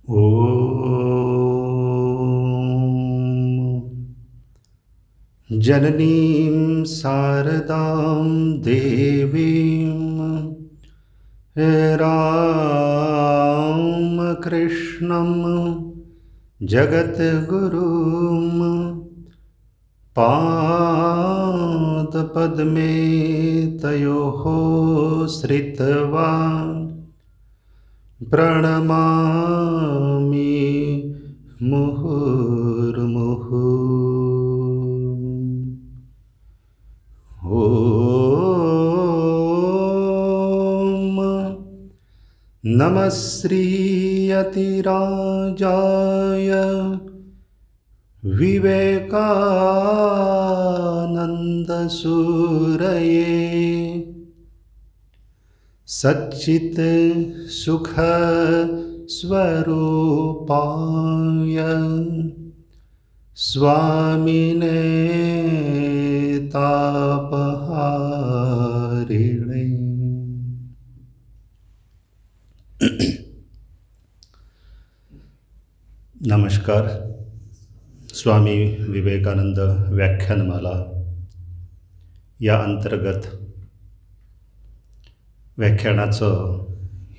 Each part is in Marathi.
ॐ जननीं शारदां देवीं रामकृष्णं जगद्गुरुं पादपद्मे तयोः श्रित्वा प्रणमामि मुहुर्मुहुः। ॐ नमः श्रीयतिराजाय विवेकानन्दसूरये सच्चित् सुख स्वरूपाय स्वामिने तापहारिणे। नमस्कार। स्वामी विवेकानंद व्याख्यानमाला या अंतर्गत व्याख्यानाचं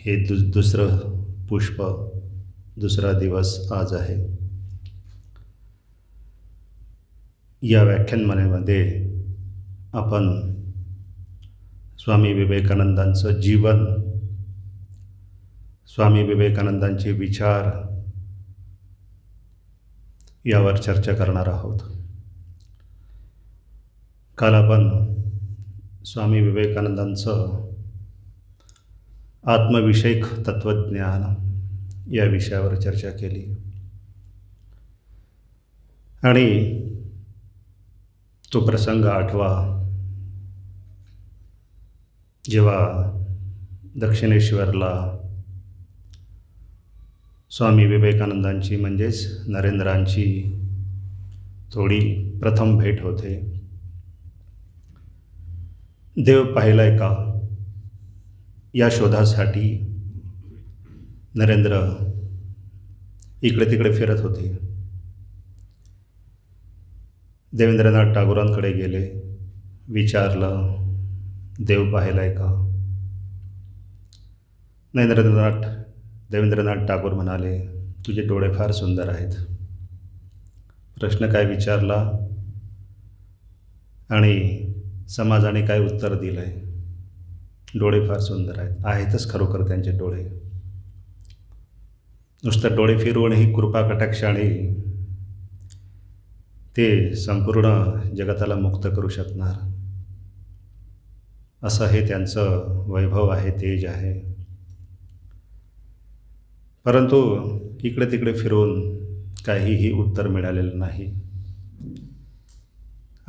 हे दुसरं पुष्प, दुसरा दिवस आज आहे। या व्याख्यानमालेमध्ये आपण स्वामी विवेकानंदांचं जीवन, स्वामी विवेकानंदांचे विचार यावर चर्चा करणार आहोत। काल आपण स्वामी विवेकानंदांचं आत्मविषयक तत्वज्ञान या विषयावर चर्चा केली आणि तो प्रसंग आठवा जेव्हा दक्षिणेश्वरला स्वामी विवेकानंदांची म्हणजेच नरेंद्रांची थोडी प्रथम भेट होते। देव पाहिलाय का या शोधासाठी नरेंद्र इकडे तिकडे फिरत होते। देवेंद्रनाथ टागोरांकडे गेले, विचारलं देव पाहिलाय का? देवेंद्रनाथ टागोर म्हणाले, तुझे डोळे फार सुंदर आहेत। प्रश्न काय विचारला आणि समाजाने काय उत्तर दिलं आहे? डोळे फार सुंदर आहेत। आहेतच खरोखर त्यांचे डोळे। नुसतं डोळे फिरवून ही कृपा कटाक्षाने ते संपूर्ण जगताला मुक्त करू शकणार असं हे त्यांचं वैभव आहे, तेज आहे। परंतु इकडे तिकडे फिरून काहीही उत्तर मिळालेलं नाही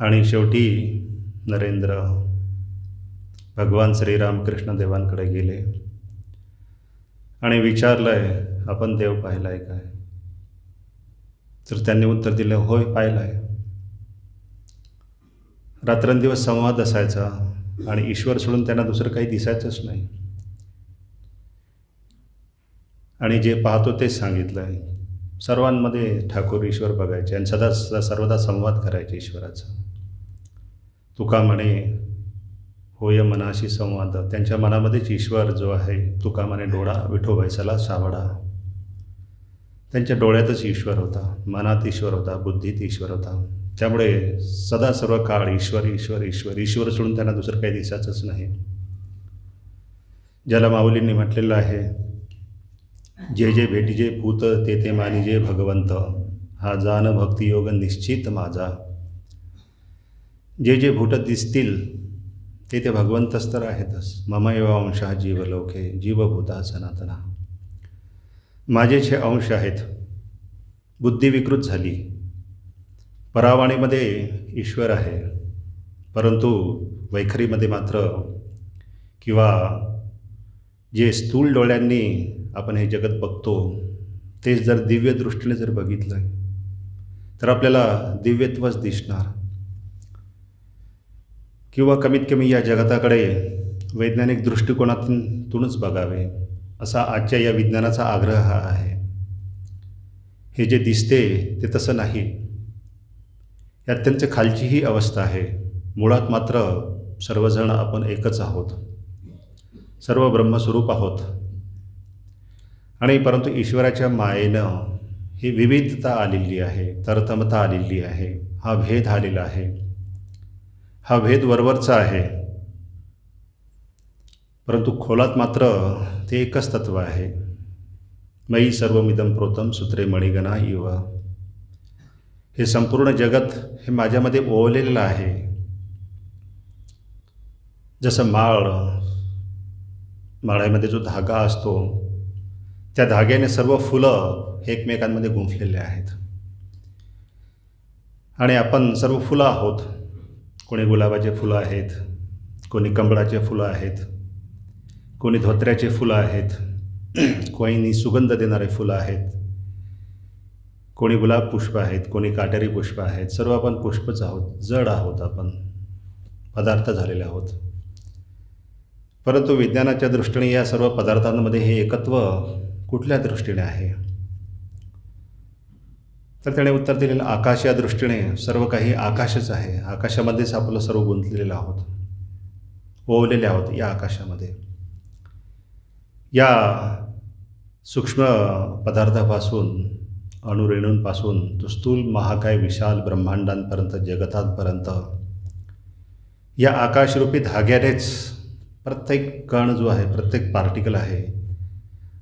आणि शेवटी नरेंद्र भगवान श्रीरामकृष्ण देवांकडे गेले आणि विचारलंय, आपण देव पाहिलाय काय? तर त्यांनी उत्तर दिलं, होय पाहिलाय। रात्रंदिवस संवाद असायचा आणि ईश्वर सोडून त्यांना दुसरं काही दिसायचंच नाही आणि जे पाहतो तेच सांगितलंय। सर्वांमध्ये ठाकूर ईश्वर बघायचे आणि सर्वदा संवाद करायचे ईश्वराचा। तुका म्हणे होय मनाशी संवाद, त्यांच्या मनामध्येच ईश्वर जो आहे, तुका म्हणे डोळा विठोबाईसाला सावडा। त्यांच्या डोळ्यातच ईश्वर होता, मनात ईश्वर होता, बुद्धीत ईश्वर होता। त्यामुळे सदा सर्व काळ ईश्वर ईश्वर ईश्वर ईश्वर सोडून त्यांना दुसरं काही दिसायचंच नाही। ज्याला माऊलींनी म्हटलेलं आहे, जे जे भेटीजे पूत ते ते मानिजे भगवंत, हा जान भक्तियोग निश्चित माझा। जे जे भूत दिसतील ते ते भगवंतच तर आहेतच। मम एव अंशः जीवलोके जीवभूता सनातना, माझेच हे अंश आहेत। बुद्धी विकृत झाली, परावाणीमध्ये ईश्वर आहे, परंतु वैखरीमध्ये मात्र किंवा जे स्थूल डोळ्यांनी आपण हे जगत बघतो तेच जर दिव्य दृष्टीने जर बघितलं तर आपल्याला दिव्यत्वच दिसणार। किंवा कमीत कमी या जगताकडे वैज्ञानिक दृष्टिकोनातूनच बघावे असा आजच्या या विज्ञानाचा आग्रह आहे। हे जे दिसते ते तसं नाही. यात त्यांच्या खालची ही अवस्था आहे. मुळात मात्र सर्वजण आपण एकच आहोत, सर्व ब्रह्मस्वरूप आहोत. आणि परंतु ईश्वराच्या मायेनं ही विविधता आलेली आहे, तरतमता आलेली आहे, हा भेद आलेला आहे. हा भेद वरवरचा आहे, परंतु खोलात मात्र ते एकच तत्व आहे. मयी सर्वमिदं प्रोतं सूत्रे मणिगणा इव. हे संपूर्ण जगत हे माझ्यामध्ये ओवलेलं आहे. जसं माळ्यामध्ये जो धागा असतो, त्या धाग्याने सर्व फुलं हे एकमेकांमध्ये गुंफलेले आहेत. आणि आपण सर्व फुलं आहोत. कोणी गुलाबाचे फुलं आहेत, कोणी कमळाचे फुलं आहेत, कोणी धोत्र्याचे फुलं आहेत, कोणी सुगंध देणारे फुलं आहेत, कोणी गुलाब पुष्प आहेत, कोणी काटेरी पुष्प आहेत. सर्व आपण पुष्पच आहोत, जड आहोत, आपण पदार्थ झालेले आहोत. परंतु विज्ञानाच्या दृष्टीने या सर्व पदार्थांमध्ये हे एकत्व कुठल्या दृष्टीने आहे? तर त्याने उत्तर दिलेलं आकाश या दृष्टीने सर्व काही आकाशच आहे. आकाशामध्येच आपलं सर्व गुंतलेलं आहोत, ओवलेले आहोत या आकाशामध्ये. या सूक्ष्म पदार्थापासून, अणुरेणूंपासून तो स्थूल महाकाय विशाल ब्रह्मांडांपर्यंत, जगतांपर्यंत या आकाशरूपी धाग्यानेच प्रत्येक कण जो आहे, प्रत्येक पार्टिकल आहे,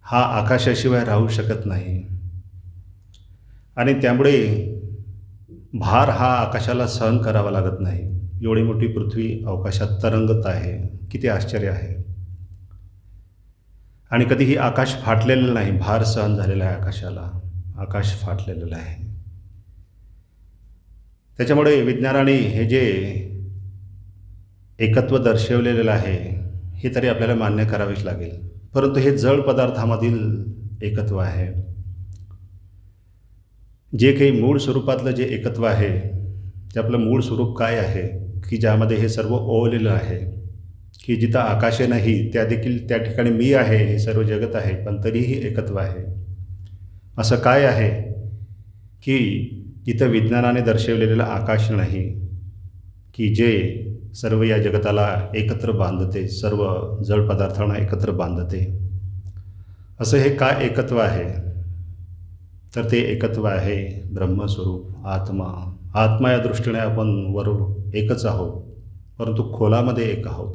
हा आकाशाशिवाय राहू शकत नाही. आणि त्यामुळे भार हा आकाशाला सहन करावा लागत नाही. एवढी मोठी पृथ्वी अवकाशात तरंगत आहे, किती आश्चर्य आहे. आणि कधीही आकाश फाटलेलं नाही, भार सहन झालेला आहे आकाशाला, आकाश फाटलेलं आहे. त्याच्यामुळे विज्ञानाने हे जे एकत्व दर्शवलेलं आहे हे तरी आपल्याला मान्य करावेच लागेल. परंतु हे जड पदार्थामधील एकत्व आहे. जे काही मूळ स्वरूपातलं जे एकत्व आहे ते आपलं मूळ स्वरूप काय आहे, की ज्यामध्ये हे सर्व ओवलेलं आहे, की जिथं आकाशे नाही त्या ठिकाणी मी आहे, हे सर्व जगत आहे, पण तरीही एकत्व आहे. असं काय आहे की जिथं विज्ञानाने दर्शवलेलं आकाश नाही, की जे सर्व या जगताला एकत्र बांधते, सर्व जड पदार्थांना एकत्र बांधते. असं हे काय एकत्व आहे? तर ते एकत्व आहे ब्रह्मस्वरूप, आत्मा. आत्मा या दृष्टीने आपण वर एकच आहोत, परंतु खोलामध्ये एक आहोत.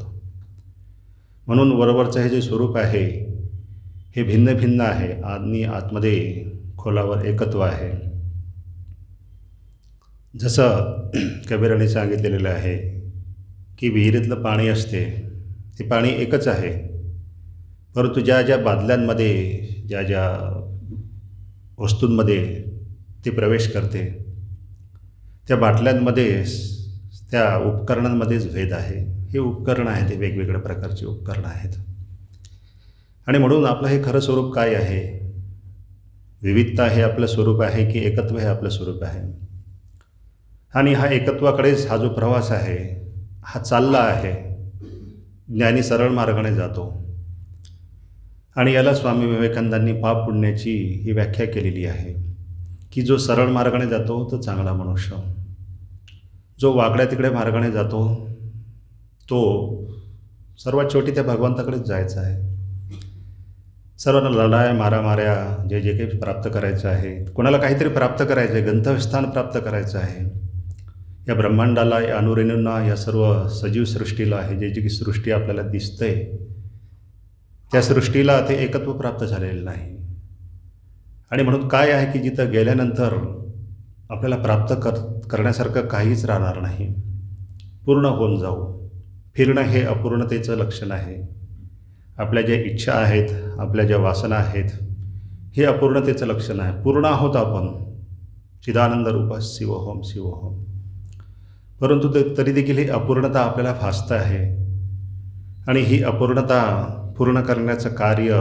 म्हणून वरवरचं हे जे स्वरूप आहे हे भिन्न भिन्न आहे आणि आतमध्ये खोलावर एकत्व आहे. जसं कबीराने सांगितलेलं आहे की विहिरीतलं पाणी असते ते पाणी एकच आहे, परंतु ज्या ज्या बादल्यांमध्ये, ज्या ज्या वस्तूंमध्ये ते प्रवेश करते, त्या बाटल्यांमध्ये, त्या उपकरणांमध्येच भेद आहे. हे उपकरण आहे, ते वेगवेगळ्या प्रकारचे उपकरणं आहेत. आणि म्हणून आपलं हे खरं स्वरूप काय आहे? विविधता हे आपलं स्वरूप आहे की एकत्व हे आपलं स्वरूप आहे? आणि हा एकत्वाकडेच हा जो प्रवास आहे हा चालला आहे. ज्ञानी सरळ मार्गाने जातो. आणि याला स्वामी विवेकानंदांनी पाप पुण्याची ही व्याख्या केलेली आहे की जो सरळ मार्गाने जातो तो चांगला मनुष्य, जो वाकड्या तिकडे मार्गाने जातो तो सर्वात शेवटी त्या भगवंताकडेच जायचा आहे. सर्वांना लढाया, मारामाऱ्या, जे जे काही प्राप्त करायचं आहे, कोणाला काहीतरी प्राप्त करायचं आहे, गंतव्यस्थान प्राप्त करायचं आहे. या ब्रह्मांडाला, या अणुरेणूंना, या सर्व सजीव सृष्टीला, हे जे जी सृष्टी आपल्याला दिसते त्या सृष्टीला ते एकत्व प्राप्त झालेलं नाही. आणि म्हणून काय आहे की जिथं गेल्यानंतर आपल्याला प्राप्त करण्यासारखं काहीच राहणार नाही. पूर्ण होऊन जाऊ. फिरणं हे अपूर्णतेचं लक्षण आहे. आपल्या ज्या इच्छा आहेत, आपल्या ज्या वासना आहेत, हे अपूर्णतेचं लक्षण आहे. पूर्ण आहोत आपण, चिदानंद रूप शिवोहम शिवोहम. परंतु तरी देखील ही अपूर्णता आपल्याला फासत आहे. आणि ही अपूर्णता पूर्ण करण्याचं कार्य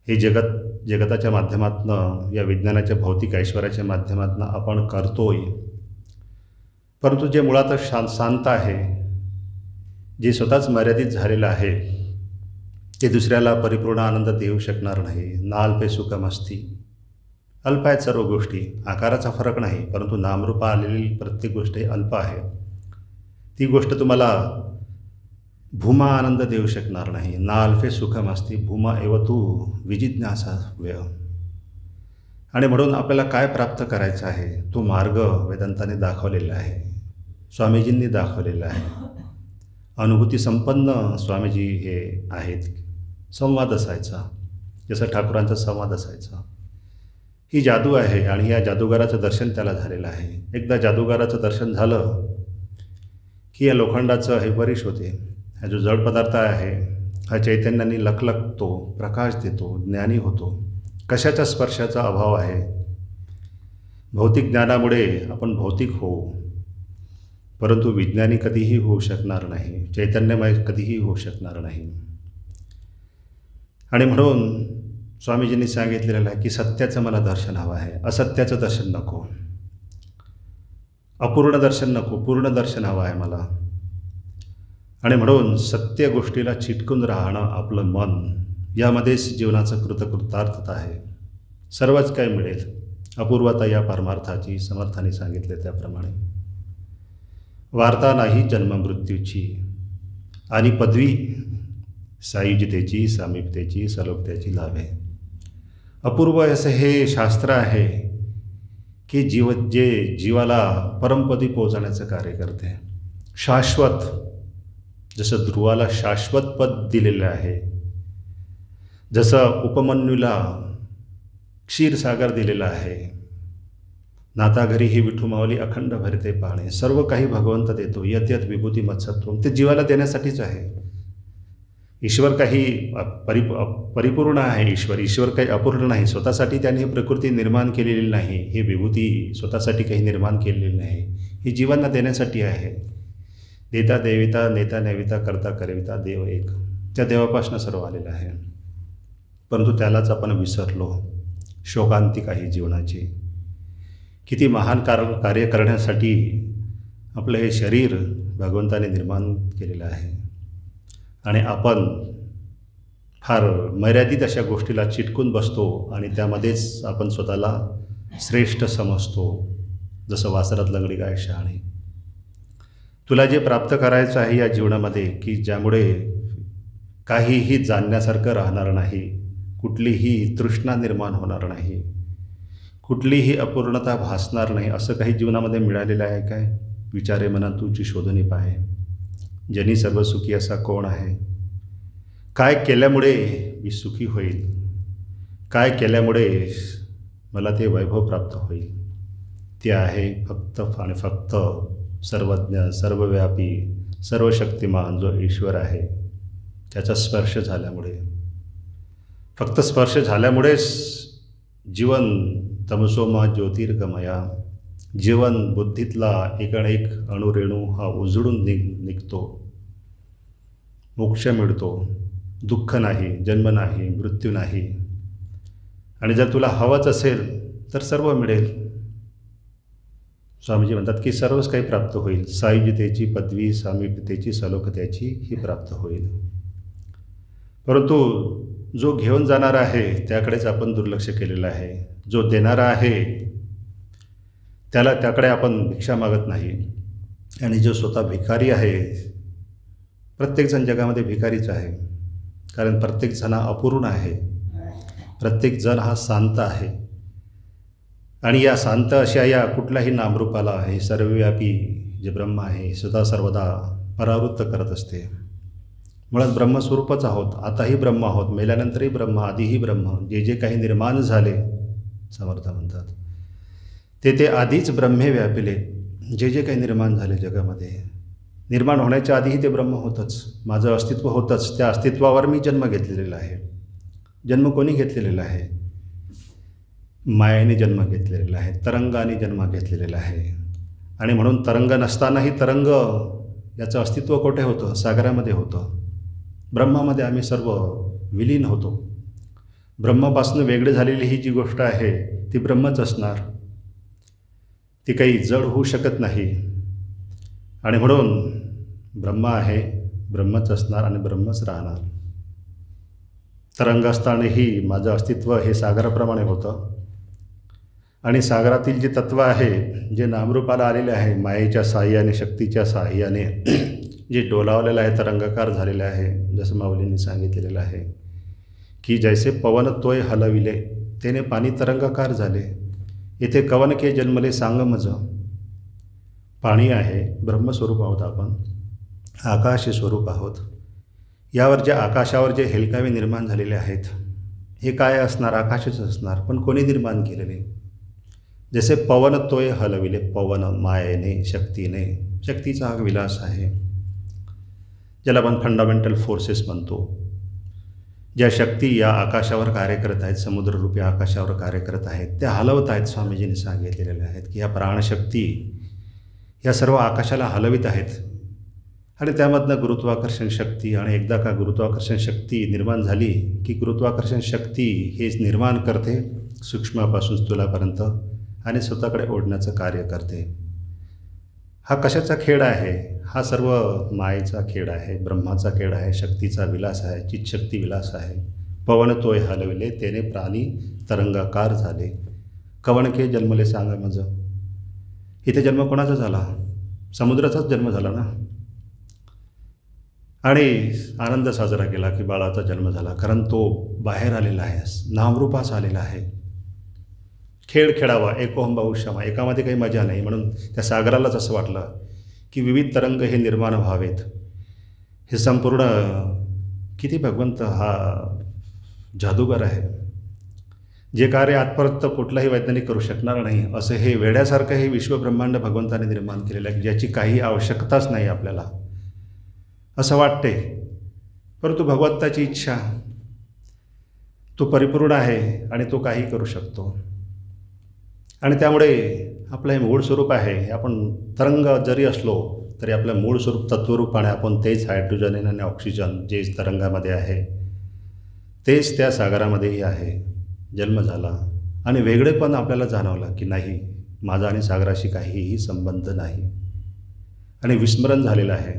हे जगताच्या माध्यमातून, या विज्ञानाच्या भौतिक ऐश्वर्याच्या माध्यमातून आपण करतोय. परंतु जे मुळातच शांत आहे, जे स्वतःच मर्यादित झालेलं आहे, ते दुसऱ्याला परिपूर्ण आनंद देऊ शकणार नाही. नाल पे सुखम असती. अल्प आहेत सर्व गोष्टी, आकाराचा फरक नाही, परंतु नामरूपा आलेली प्रत्येक गोष्ट ही अल्प आहे. ती गोष्ट तुम्हाला भूमा आनंद देऊ शकणार नाही. ना अल्फे सुखमस्ती भूमा एव तू विजिज्ञासा व्यय. आणि म्हणून आपल्याला काय प्राप्त करायचं आहे तो मार्ग वेदांताने दाखवलेला आहे, स्वामीजींनी दाखवलेला आहे. अनुभूती संपन्न स्वामीजी हे आहेत. संवाद असायचा, जसं ठाकूरांचा संवाद असायचा. ही जादू आहे आणि या जादूगाराचं दर्शन त्याला झालेलं आहे. एकदा जादूगाराचं दर्शन झालं की या लोखंडाचं हे परिश होते. हा जो जड पदार्थ आहे हा चैतन्याने लखलखतो, प्रकाश देतो, ज्ञानी होतो. कशाच्या स्पर्शाचा अभाव आहे. भौतिक ज्ञानामुळे आपण भौतिक होऊ, परंतु विज्ञानी कधीही होऊ शकणार नाही, चैतन्यमय कधीही होऊ शकणार नाही. आणि म्हणून स्वामीजींनी सांगितलेलं आहे की सत्याचं मला दर्शन हवं आहे, असत्याचं दर्शन नको, अपूर्ण दर्शन नको, पूर्ण दर्शन हवं आहे मला. आणि म्हणून सत्य गोष्टीला चिटकून राहणं आपलं मन, यामध्येच जीवनाचं कृतकृतार्थता आहे. सर्वच काही मिळेल. अपूर्वता या परमार्थाची समर्थाने सांगितले त्याप्रमाणे. वार्ता नाही जन्ममृत्यूची आणि पदवी सायुज्यतेची, सामिप्यतेची, सलोकतेची लाभे. अपूर्व असं हे शास्त्र आहे की जे जीवाला परमपदी पोहोचण्याचं कार्य करते. शाश्वत, जसं ध्रुवाला शाश्वत पद दिलेलं आहे, जसं उपमन्यूला क्षीरसागर दिलेला आहे, नाता घरी ही विठू माऊली अखंड भरते पाणे. सर्व काही भगवंत देतो. यत यत विभूती मत्सत्वम, ते जीवाला देण्यासाठीच आहे. ईश्वर काही परिपूर्ण आहे. ईश्वर काही अपूर्ण नाही. स्वतःसाठी त्याने ही प्रकृती निर्माण केलेली नाही, ही विभूती स्वतःसाठी काही निर्माण केलेली नाही. ही जीवांना देण्यासाठी आहे. देता देविता, नेता नेविता, करता करविता, देव एक. त्या देवापासून सर्व आलेलं आहे, परंतु त्यालाच आपण विसरलो. शोकांतिक आहे जीवनाची. किती महान कार्य करण्यासाठी आपलं हे शरीर भगवंताने निर्माण केलेलं आहे आणि आपण फार मर्यादित अशा गोष्टीला चिटकून बसतो आणि त्यामध्येच आपण स्वतःला श्रेष्ठ समजतो. जसं वासरात लंगडी गाय शहाणी. तुला जे प्राप्त करायचं आहे या जीवनामध्ये की ज्यामुळे काहीही जाणण्यासारखं राहणार नाही, कुठलीही तृष्णा निर्माण होणार नाही, कुठलीही अपूर्णता भासणार नाही, असं काही जीवनामध्ये मिळालेलं आहे काय? विचारे मना तुझी शोधणी पाहे, जनी सर्व सुखी असा कोण आहे? काय केल्यामुळे मी सुखी होईल? काय केल्यामुळे मला ते वैभव प्राप्त होईल? ते आहे फक्त आणि फक्त सर्वज्ञ, सर्वव्यापी, सर्वशक्तिमान जो ईश्वर आहे त्याचा स्पर्श झाल्यामुळे. फक्त स्पर्श झाल्यामुळेच जीवन तमसोमा ज्योतिर्गमया, जीवन बुद्धीतला एक अणुरेणू हा उजळून निघतो. मोक्ष मिळतो. दुःख नाही, जन्म नाही, मृत्यू नाही. आणि जर तुला हवंच असेल तर सर्व मिळेल. स्वामीजी म्हणतात की सर्वच काही प्राप्त होईल. सायुज्यतेची पदवी, सामिप्यतेची, सलोखतेची ही प्राप्त होईल. परंतु जो घेऊन जाणारा आहे त्याकडेच आपण दुर्लक्ष केलेलं आहे. जो देणारा आहे त्याकडे आपण भिक्षा मागत नाही. आणि जो स्वतः भिकारी आहे, प्रत्येकजण जगामध्ये भिकारीच आहे, कारण प्रत्येकजण हा अपूर्ण आहे. प्रत्येकजण हा शांत आहे. आणि या शांत अशा या कुठल्याही नामरूपाला हे सर्वव्यापी जे ब्रह्म आहे सदा सर्वदा परावृत्त करत असते. मुळात ब्रह्मस्वरूपच आहोत. आताही ब्रह्म आहोत, मेल्यानंतरही ब्रह्म, आधीही ब्रह्म. जे काही निर्माण झाले, समर्थ म्हणतात, ते आधीच ब्रह्मे व्यापिले. जे काही निर्माण झाले जगामध्ये, निर्माण होण्याच्या आधीही ते ब्रह्म होतंच. माझं अस्तित्व होतंच. त्या अस्तित्वावर मी जन्म घेतलेला आहे. जन्म कोणी घेतलेला आहे? मायेने जन्म घेतलेला आहे, तरंगाने जन्म घेतलेला आहे. आणि म्हणून तरंग नसतानाही तरंग याचं अस्तित्व कुठे होतं? सागरामध्ये होतं. ब्रह्मामध्ये आम्ही सर्व विलीन होतो. ब्रह्मापासून वेगळे झालेली ही जी गोष्ट आहे ती ब्रह्मच असणार. ती काही जड होऊ शकत नाही. आणि म्हणून ब्रह्म आहे, ब्रह्मच असणार आणि ब्रह्मच राहणार. तरंग असतानाही माझं अस्तित्व हे सागराप्रमाणे होतं. आणि सागरातील जे तत्व आहे, जे नामरूपाला आलेले आहे, मायेच्या साह्याने, शक्तीच्या साह्याने जे डोलावलेलं आहे, तरंगकार झालेलं आहे, जसं माऊलींनी सांगितलेलं आहे की जैसे पवन तोय हलविले तेने पाणी तरंगकार झाले. इथे कवन के जन्मले सांग मज. पाणी आहे, ब्रह्मस्वरूप आहोत आपण, आकाश स्वरूप आहोत. यावर ज्या आकाशावर जे हेलकावे निर्माण झालेले आहेत, हे काय असणार? आकाशच असणार. पण कोणी निर्माण केलेले? जसे पवन तोय हलविले, पवन मायेने, शक्तीने, शक्तीचा हा विलास आहे, ज्याला आपण फंडामेंटल फोर्सेस म्हणतो. ज्या शक्ती या आकाशावर कार्य करत आहेत, समुद्ररूपी आकाशावर कार्य करत आहेत, त्या हलवत आहेत. स्वामीजींनी सांगितलेले आहेत की ह्या प्राणशक्ती या सर्व आकाशाला हलवित आहेत. आणि त्यामधनं गुरुत्वाकर्षण शक्ती, आणि एकदा का गुरुत्वाकर्षण शक्ती निर्माण झाली की गुरुत्वाकर्षण शक्ती हेच निर्माण करते सूक्ष्मापासून स्थूलापर्यंत आणि स्वतःकडे ओढण्याचं कार्य करते. हा कशाचा खेळ आहे? हा सर्व मायेचा खेळ आहे, ब्रह्माचा खेळ आहे, शक्तीचा विलास आहे, चितशक्ती विलास आहे. पवन तोय हलविले तेने प्राणी तरंगाकार झाले. कवन के जन्मले सांगा मज. इथे जन्म कोणाचा झाला? समुद्राचाच जन्म झाला ना. आणि आनंद साजरा केला की बाळाचा जन्म झाला, कारण तो बाहेर आलेला आहे, नामरूपास आलेला आहे. खेळ खेळावा, एकोहम बहुशमा, एकामध्ये काही मजा नाही. म्हणून त्या सागरालाच असं वाटलं की विविध तरंग हे निर्माण व्हावेत. हे संपूर्ण किती भगवंत हा जादूगार आहे. जे कार्य आजपर्यंत कुठलाही वैज्ञानिक करू शकणार नाही, असं हे वेड्यासारखं हे विश्वब्रह्मांड भगवंताने निर्माण केलेलं आहे, ज्याची काही आवश्यकताच नाही आपल्याला असं वाटते. परंतु भगवंताची इच्छा, तो परिपूर्ण आहे आणि तो काही करू शकतो. आणि त्यामुळे आपलं हे मूळ स्वरूप आहे. आपण तरंग जरी असलो तरी आपलं मूळ स्वरूप तत्वरूपाने आपण तेच हायड्रोजन आणि ऑक्सिजन जे तरंगामध्ये आहे तेच त्या सागरामध्येही आहे. जन्म झाला आणि वेगळेपण आपल्याला जाणवलं की नाही, माझा आणि सागराशी काहीही संबंध नाही, आणि विस्मरण झालेलं आहे.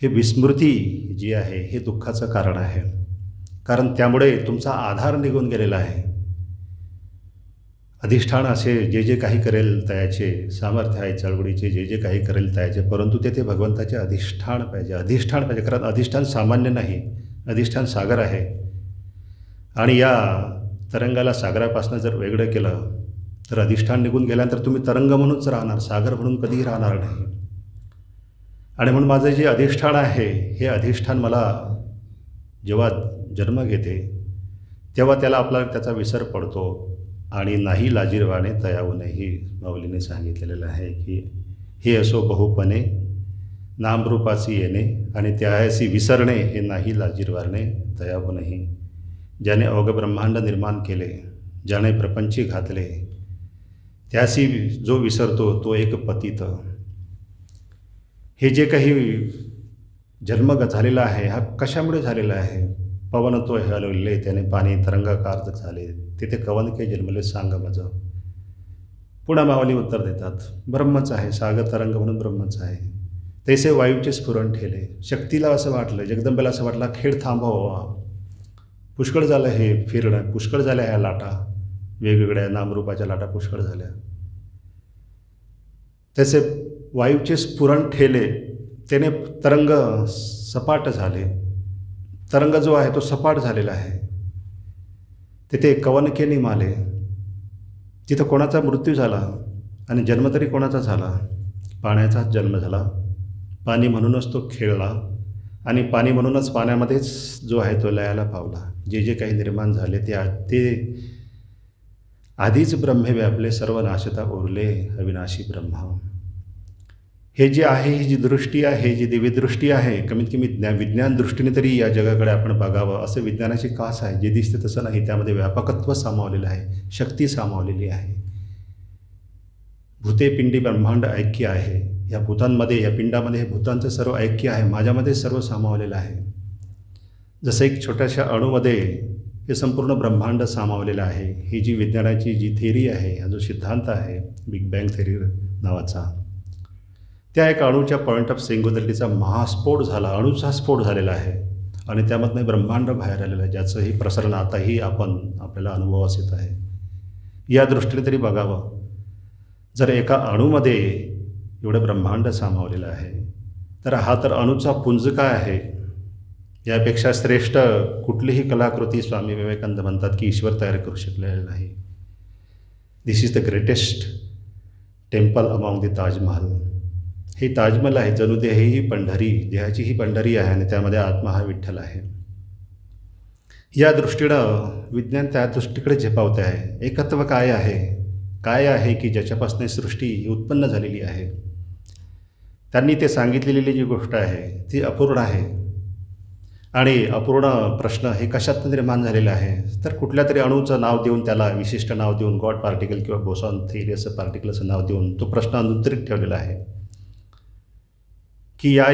हे विस्मृती जी आहे हे दुःखाचं कारण आहे, कारण त्यामुळे तुमचा आधार निघून गेलेला आहे. अधिष्ठान असे जे जे काही करेल तयाचे सामर्थ्य आहे, चळवळीचे जे जे काही करेल तयाचे, परंतु तेथे भगवंताचे अधिष्ठान पाहिजे, अधिष्ठान पाहिजे. कारण अधिष्ठान सामान्य नाही, अधिष्ठान सागर आहे. आणि या तरंगाला सागरापासून जर वेगळं केलं तर अधिष्ठान निघून गेल्यानंतर तुम्ही तरंग म्हणूनच राहणार, सागर म्हणून कधीही राहणार नाही. आणि म्हणून माझं जे अधिष्ठान आहे हे अधिष्ठान मला जेव्हा जन्म घेते तेव्हा त्याला आपला त्याचा विसर पडतो. आणि नाही लाजीरवाणे तयावूनही माऊलीने सांगितलेलं आहे की हे असो बहुपणे नामरूपाची येणे आणि त्यासी विसरणे, हे नाही लाजीरवाणे तयावूनही. ज्याने अवघ ब्रह्मांड निर्माण केले, ज्याने प्रपंची घातले, त्यासी जो विसरतो तो एक पतित. हे जे काही जन्म झालेला आहे हा कशामुळे झालेला आहे? पवन तो हलवले त्याने पाणी तरंगाकार झाले, तिथे कवन के जन्मले सांग मज. पुन्हा माऊली उत्तर देतात, ब्रह्मच आहे, सागर तरंग म्हणून ब्रह्मच आहे. तैसे वायूचे स्फुरण ठेले. शक्तीला असं वाटलं, जगदंबेला असं वाटलं खेळ थांबवा, पुष्कळ झालं हे फिरणं, पुष्कळ झाल्या ह्या लाटा, वेगवेगळ्या नामरूपाच्या लाटा पुष्कळ झाल्या. तसे वायूचे स्फुरण ठेले, त्याने तरंग सपाट झाले. तरंग जो आहे तो सपाट झालेला आहे. तिथे कवनके निमाले, तिथं कोणाचा मृत्यू झाला आणि जन्म तरी कोणाचा झाला? पाण्याचाच जन्म झाला. पाणी म्हणूनच तो खेळला आणि पाणी म्हणूनच पाण्यामध्येच जो आहे तो लयाला पावला. जे जे काही निर्माण झाले ते आधीच ब्रह्मे व्यापले, सर्व नाशता उरले अविनाशी ब्रह्म. हे जे आहे, ही जी दृष्टी आहे, जी दिव्य दृष्टी आहे, कमीत कमी विज्ञान दृष्टीने तरी या जगाकडे आपण बघावं असं विज्ञानाची कास आहे. जे दिसते तसं नाही, त्यामध्ये व्यापकत्व सामावलेलं आहे, शक्ती सामावलेली आहे. भूते पिंडी ब्रह्मांड ऐक्य आहे. या भूतांमध्ये, या पिंडामध्ये हे भूतांचं सर्व ऐक्य आहे, माझ्यामध्ये सर्व सामावलेलं आहे. जसं एक छोट्याशा अणूमध्ये हे संपूर्ण ब्रह्मांड सामावलेलं आहे. ही जी विज्ञानाची जी थेरी आहे, हा जो सिद्धांत आहे बिग बँग थेरी नावाचा, त्या एक अणूच्या पॉईंट ऑफ सिंग्युलॅरिटीचा महास्फोट झाला, अणूचा स्फोट झालेला आहे आणि त्यामधनं ब्रह्मांड बाहेर आलेलं आहे, ज्याचंही प्रसारण आताही आपल्याला अनुभवास येत आहे. या दृष्टीने तरी बघावं. जर एका अणूमध्ये एवढं ब्रह्मांड सामावलेलं आहे, तर हा तर अणूचा पुंज काय आहे. यापेक्षा श्रेष्ठ कुठलीही कलाकृती स्वामी विवेकानंद म्हणतात की ईश्वर तयार करू शकलेला नाही. This is the greatest temple among the Taj Mahal. हे ताजमहल आहे, जणू देह ही पंढरी, देहाची ही पंढरी आहे आणि त्यामध्ये आत्मा हा विठ्ठल आहे. या दृष्टीनं विज्ञान त्या दृष्टीकडे झेपावते आहे. एकत्व काय आहे, काय आहे की ज्याच्यापासून सृष्टी उत्पन्न झालेली आहे. त्यांनी ते सांगितलेली जी गोष्ट आहे ती अपूर्ण आहे. आणि अपूर्ण प्रश्न हे कशात निर्माण झालेला आहे, तर कुठल्या तरी अणूचं नाव देऊन, त्याला विशिष्ट नाव देऊन, गॉड पार्टिकल किंवा बोसॉन थेरी असं पार्टिकल असं नाव देऊन तो प्रश्न अनुत्तरित ठेवलेला आहे की या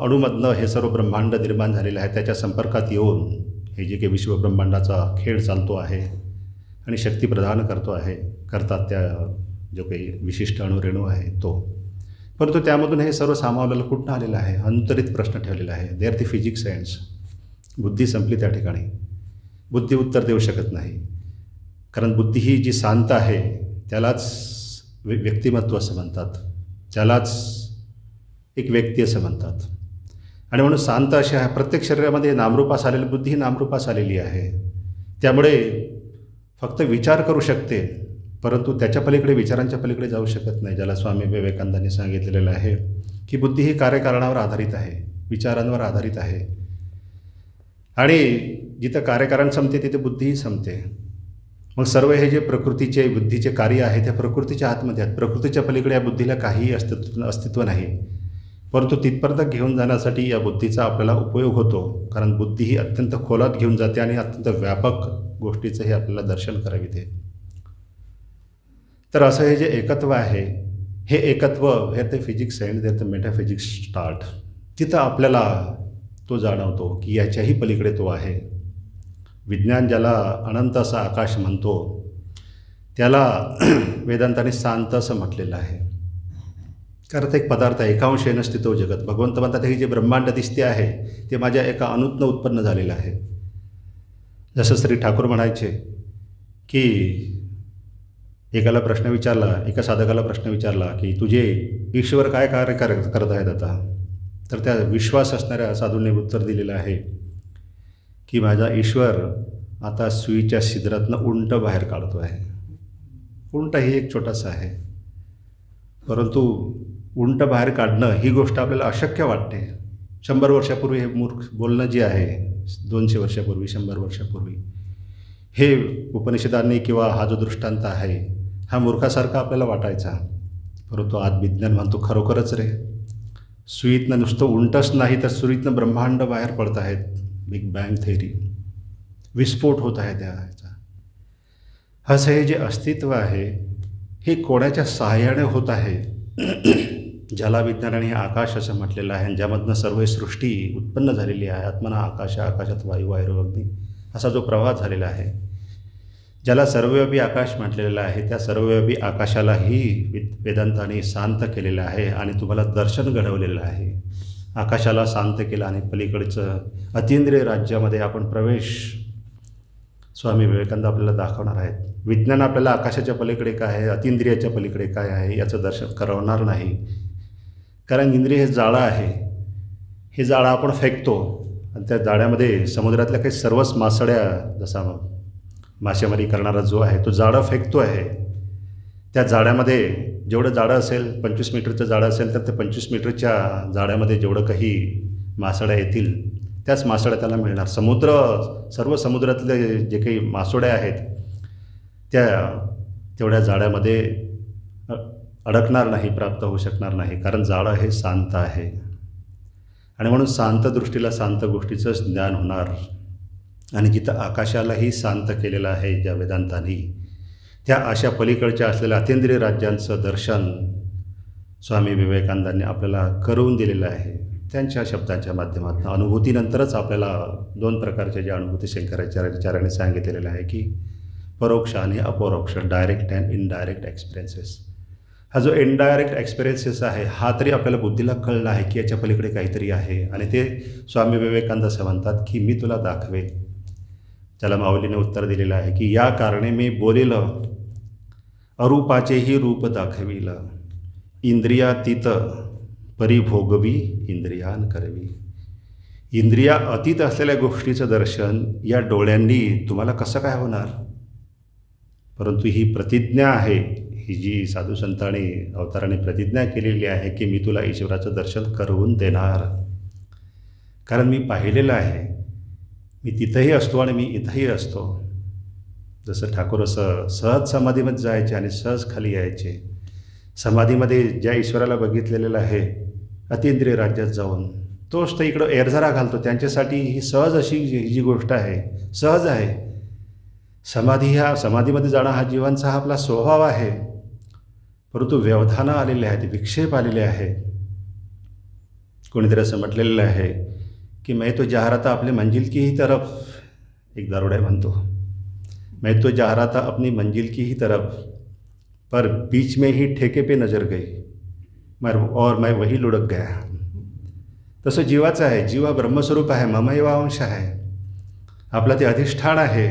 अणूमधनं हे सर्व ब्रह्मांड निर्माण झालेलं आहे. त्याच्या संपर्कात येऊन हे जे काही विश्वब्रह्मांडाचा खेळ चालतो आहे आणि शक्ती प्रदान करतात त्या जो काही विशिष्ट अणुरेणू आहे तो. परंतु त्यामधून हे सर्व सामावलेलं कुठनं आलेलं आहे, अनुत्तरित प्रश्न ठेवलेला आहे. They are the physics science. बुद्धी संपली त्या ठिकाणी. बुद्धी उत्तर देऊ शकत नाही, कारण बुद्धी ही जी शांत आहे त्यालाच व्यक्तिमत्व असं म्हणतात, त्यालाच एक व्यक्ती असं म्हणतात. आणि म्हणून शांत अशी आहे. प्रत्येक शरीरामध्ये नामरूपास आलेली बुद्धी ही नामरूपास आलेली आहे. त्यामुळे फक्त विचार करू शकते, परंतु त्याच्या पलीकडे, विचारांच्या पलीकडे जाऊ शकत नाही. ज्याला स्वामी विवेकानंदांनी सांगितलेलं आहे की बुद्धी ही कार्यकारणावर आधारित आहे, विचारांवर आधारित आहे. आणि जिथं कार्यकारण संपते तिथे बुद्धीही संपते. मग सर्व हे जे प्रकृतीचे बुद्धीचे कार्य आहे त्या प्रकृतीच्या आतमध्ये आहेत. प्रकृतीच्या पलीकडे या बुद्धीला काहीही अस्तित्व नाही. परंतु तिथपर्यंत घेऊन जाण्यासाठी या बुद्धीचा आपल्याला उपयोग होतो, कारण बुद्धी ही अत्यंत खोलात घेऊन जाते आणि अत्यंत व्यापक गोष्टीचंही आपल्याला दर्शन कराविते. तर असं हे जे एकत्व आहे, हे एकत्व हे ते फिजिक्स सायन्स, ते मेटाफिजिक्स स्टार्ट. तिथं आपल्याला तो जाणवतो की याच्याही पलीकडे तो आहे. विज्ञान ज्याला अनंत असं आकाश म्हणतो त्याला वेदांताने शांत असं म्हटलेलं आहे. कारण ते एक पदार्थ आहे, एकांश नसते तो जगत. भगवंत म्हणतात हे जे ब्रह्मांड दिसते आहे ते माझ्या एका अणूतनं उत्पन्न झालेलं आहे. जसं श्री ठाकूर म्हणायचे की एका साधकाला प्रश्न विचारला की तुझे ईश्वर काय कार्य करत आहेत आता. तर त्या विश्वास असणाऱ्या साधूंनी उत्तर दिलेलं आहे की माझा ईश्वर आता सुईच्या छिद्रातनं उंट बाहेर काढतो आहे. उंट ही एक छोटासा आहे, परंतु उंट बाहेर काढणं ही गोष्ट आपल्याला अशक्य वाटते. 100 वर्षापूर्वी हे मूर्ख बोलणं जे आहे, 200 वर्षापूर्वी, 100 वर्षापूर्वी हे उपनिषदांनी किंवा हा जो दृष्टांत आहे हा मूर्खासारखा आपल्याला वाटायचा. परंतु आज विज्ञान म्हणतो खरोखरच रे, सुईतनं नुसतं उंटच नाही तर सुईतनं ब्रह्मांड बाहेर पडत आहेत. बिग बँग थेरी, विस्फोट होत आहे त्याचा. असं हे जे अस्तित्व आहे हे कोणाच्या सहाय्याने होत आहे, ज्याला विज्ञानाने आकाश असं म्हटलेलं आहे आणि ज्यामधनं सर्व सृष्टी उत्पन्न झालेली आहे. आत्मना आकाश, आकाशात वायू, वायू अग्नी असा जो प्रवाह झालेला आहे, ज्याला सर्वव्यापी आकाश म्हटलेलं आहे, त्या सर्वव्यापी आकाशालाही वेदांताने शांत केलेलं आहे आणि तुम्हाला दर्शन घडवलेलं आहे. आकाशाला शांत केलं आणि पलीकडचं अतींद्रिय राज्यामध्ये आपण प्रवेश स्वामी विवेकानंद आपल्याला दाखवणार आहेत. विज्ञान आपल्याला आकाशाच्या पलीकडे काय आहे, अतींद्रियाच्या पलीकडे काय आहे याचं दर्शन करवणार नाही. कारण इंद्रिय हे जाळं आहे. हे जाळं आपण फेकतो आणि त्या जाळ्यामध्ये समुद्रातल्या काही सर्वच मासड्या, जसा मासेमारी करणारा जो आहे तो जाळं फेकतो आहे. त्या जाळ्यामध्ये जेवढं जाळं असेल, 25 मीटरचं जाळं असेल तर त्या 25 मीटरच्या जाळ्यामध्ये जेवढं काही मासड्या येतील त्याच मासड्या त्याला मिळणार. सर्व समुद्रातले जे काही मासोड्या आहेत त्या तेवढ्या जाळ्यामध्ये अडकणार नाही, प्राप्त होऊ शकणार नाही, कारण जाळं हे शांत आहे. आणि म्हणून शांत दृष्टीला शांत गोष्टीचंच ज्ञान होणार. आणि जिथं आकाशालाही शांत केलेलं आहे ज्या वेदांतांनी, त्या अशा पलीकडच्या असलेल्या अतींद्रिय राज्यांचं दर्शन स्वामी विवेकानंदांनी आपल्याला करून दिलेलं आहे. त्यांच्या शब्दांच्या माध्यमातून अनुभूतीनंतरच आपल्याला 2 प्रकारच्या ज्या अनुभूती शंकराचार्याने सांगितलेल्या आहे की परोक्ष आणि अपरोक्ष, डायरेक्ट अँड इनडायरेक्ट एक्सपिरियन्सेस. हा जो इनडायरेक्ट एक्सपिरियन्सेस आहे हा तरी आपल्याला बुद्धीला कळलं आहे की याच्या पलीकडे काहीतरी आहे. आणि ते स्वामी विवेकानंद असं म्हणतात की मी तुला दाखवेल. त्याला माऊलीने उत्तर दिलेलं आहे की या कारणे मी बोलिलं अरूपाचेही रूप दाखविला, इंद्रियातीत परिभोगवी इंद्रियान करवी. इंद्रिया अतीत असलेल्या गोष्टीचं दर्शन या डोळ्यांनी तुम्हाला कसं काय होणार? परंतु ही प्रतिज्ञा आहे, ही जी साधू संतांनी अवताराने प्रतिज्ञा केलेली आहे की मी तुला ईश्वराचं दर्शन करवून देणार. कारण मी पाहिलेलं आहे, मी तिथंही असतो आणि मी इथंही असतो. जसं ठाकूर असं सहज समाधीमध्ये जायचे आणि सहज खाली यायचे. समाधीमध्ये ज्या ईश्वराला बघितलेलं आहे अतींद्रिय राज्यात जाऊन, तोच तर इकडं एरझारा घालतो. त्यांच्यासाठी ही सहज अशी ही जी गोष्ट आहे सहज आहे. समाधीमध्ये जाणं हा जीवांचा हा आपला स्वभाव आहे. परंतु व्यवधानं आलेले आहेत, विक्षेप आलेले आहेत. कोणीतरी असं म्हटलेलं आहे की मैं तो जा रहा था अपनी मंजिल की ही तरफ, एक दारुडा म्हणतो, मैं तो जा रहा था अपनी मंजिल की ही तरफ, पर बीच में ही ठेके पे नजर गई और मैं वही लुढ़क गया. तसं जीवाचं आहे. जीव हा ब्रह्मस्वरूप आहे, ममैव अंश आहे. आपलं ते अधिष्ठान आहे.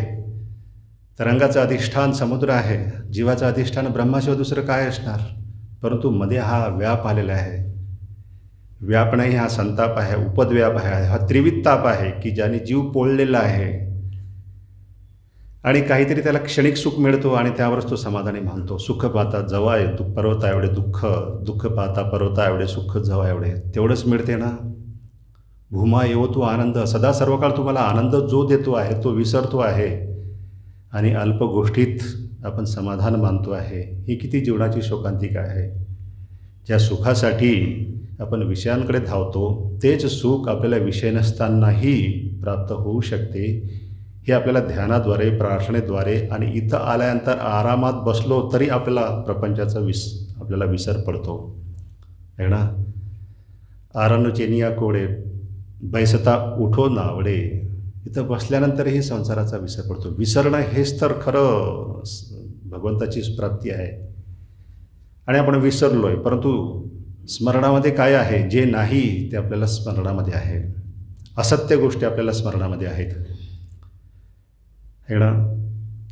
तरंगाचं अधिष्ठान समुद्र आहे. जीवाचं अधिष्ठान ब्रह्माशिवाय दुसरं काय असणार? परंतु मध्ये हा व्याप आलेला आहे. व्याप नाही, हा संताप आहे, उपद्व्याप आहे, हा त्रिविध ताप आहे की ज्याने जीव पोळलेला आहे. आणि काहीतरी त्याला क्षणिक सुख मिळतो आणि त्यावरच तो समाधानी मानतो. सुख पाहता जवा पर्वता एवढे दुःख, दुःख पाहता पर्वता एवढे सुख जवा एवढे, तेवढंच मिळते ना. भूमा येवो तो आनंद, सदा सर्व काळ तुम्हाला आनंद जो देतो आहे तो विसरतो आहे आणि अल्प गोष्टीत आपण समाधान मानतो आहे. ही किती जीवनाची शोकांतिका आहे. ज्या सुखासाठी आपण विषयांकडे धावतो तेच सुख आपल्याला विषय नसतानाही प्राप्त होऊ शकते. हे आपल्याला ध्यानाद्वारे, प्रार्थनेद्वारे आणि इथं आल्यानंतर आरामात बसलो तरी आपल्याला प्रपंचाचा आपल्याला विसर पडतो आहे ना. आरणचेनिया कोडे बैसता उठो नावडे, इथं बसल्यानंतरही संसाराचा विसर पडतो. विसरणं हेच तर खरं भगवंताचीच प्राप्ती आहे. आणि आपण विसरलो आहे, परंतु स्मरणामध्ये काय आहे? जे नाही ते आपल्याला स्मरणामध्ये आहे. असत्य गोष्टी आपल्याला स्मरणामध्ये आहेत आहे ना.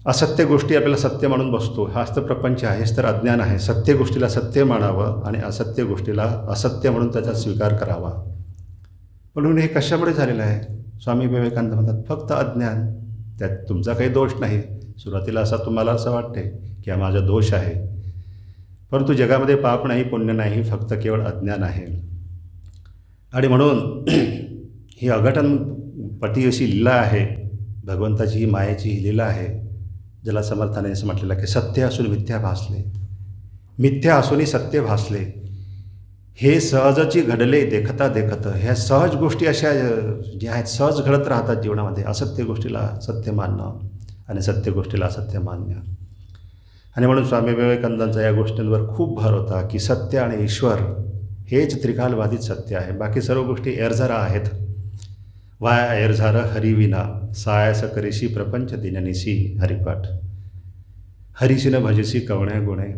असत्य गोष्टी आपल्याला सत्य म्हणून बसतो. हाच तर प्रपंच आहे, हेच तर अज्ञान आहे. सत्य गोष्टीला सत्य मानावं आणि असत्य गोष्टीला असत्य म्हणून त्याचा स्वीकार करावा. म्हणून हे कशामुळे झालेलं आहे? स्वामी विवेकानंद म्हणतात फक्त अज्ञान. त्यात तुमचा काही दोष नाही. सुरुवातीला तुम्हाला असं वाटते की हा माझा दोष आहे, परंतु जगामध्ये पाप नाही, पुण्य नाही, फक्त केवळ अज्ञान आहे. आणि म्हणून ही अघटनपटी अशी लीला आहे भगवंताची, ही मायेची ही लीला आहे. ज्याला समर्थाने असं म्हटलेलं की सत्य असून मिथ्या भासले, मिथ्या असूनही सत्य भासले. हे सहजची घडले देखता देखत. ह्या सहज गोष्टी अशा ज्या आहेत सहज घडत राहतात जीवनामध्ये. असत्य गोष्टीला सत्य मानणं आणि सत्य गोष्टीला असत्य मानणं. आणि म्हणून स्वामी विवेकानंदांचा या गोष्टींवर खूप भर होता की सत्य आणि ईश्वर हेच त्रिकालबाधित सत्य आहे. बाकी सर्व गोष्टी एरझारा आहेत. वाया एरझार हरिविना, सायास करीशी प्रपंच दिननिसी हरिपाठ. हरीशी न भजसी कवण्या गुणे,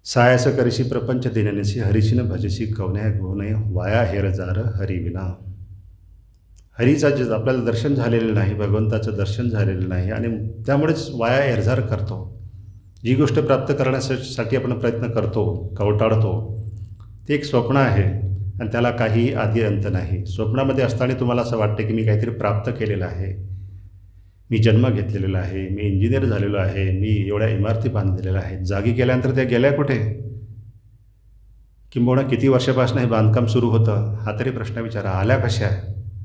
सायास करीशी प्रपंच दिननिसी हरीशी न भजसी कवण्या गुणे. वाया एरझार हरिविना. हरीचा जे आपल्याला दर्शन झालेलं नाही, भगवंताचं दर्शन झालेलं नाही आणि त्यामुळेच वाया एरझार करतो. जी गोष्ट प्राप्त करण्यासाठी आपण प्रयत्न करतो, कवटाळतो, ते एक स्वप्न आहे आणि त्याला काही आदी अंत नाही. स्वप्नामध्ये असताना तुम्हाला असं वाटतं की मी काहीतरी प्राप्त केलेलं आहे, मी जन्म घेतलेला आहे, मी इंजिनियर झालेलो आहे, मी एवढ्या इमारती बांधलेल्या आहेत. जागी गेल्यानंतर त्या गेल्या कुठे? किंबहुना किती वर्षापासून हे बांधकाम सुरू होतं हा तरी प्रश्न विचारा. आल्या कशा?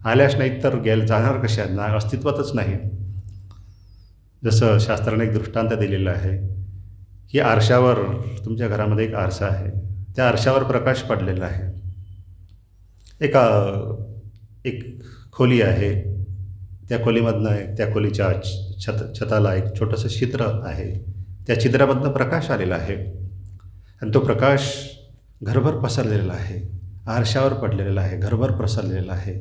आल्याच नाहीत तर जाणार कशा? ना अस्तित्वातच नाही. जसं शास्त्राने एक दृष्टांत दिलेला आहे की आरशावर, तुमच्या घरामध्ये एक आरसा आहे, त्या आरशावर प्रकाश पडलेला आहे. एक खोली आहे, त्या खोलीमधनं, त्या खोलीच्या छताला एक छोटंसं छिद्र आहे. त्या छिद्रामधनं प्रकाश आलेला आहे आणि तो प्रकाश घरभर पसरलेला आहे, आरशावर पडलेला आहे, घरभर पसरलेला आहे.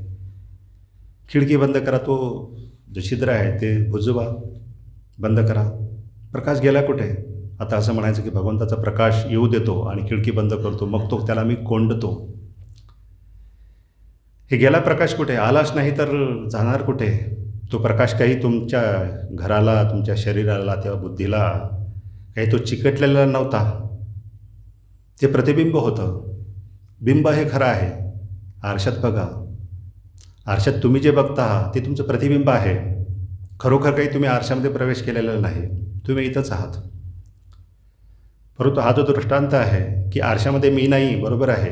खिडकी बंद करा, तो जो छिद्र आहे ते बुजवा, बंद करा. प्रकाश गेला कुठे? आता असं म्हणायचं की भगवंताचा प्रकाश येऊ देतो आणि खिडकी बंद करतो, मग तो त्याला मी कोंडतो. हे गेला प्रकाश कुठे? आलाच नाही तर जाणार कुठे? तो प्रकाश काही तुमच्या घराला, तुमच्या शरीराला, त्या बुद्धीला काही तो चिकटलेला नव्हता. ते प्रतिबिंब होतं. बिंब हे खरं आहे. आरशात बघा, आरशात तुम्ही जे बघता ते तुमचं प्रतिबिंब आहे. खरोखर काही तुम्ही आरशामध्ये प्रवेश केलेला नाही, तुम्ही इथंच आहात. परंतु हा जो दृष्टांत आहे की आरशामध्ये मी नाही, बरोबर आहे,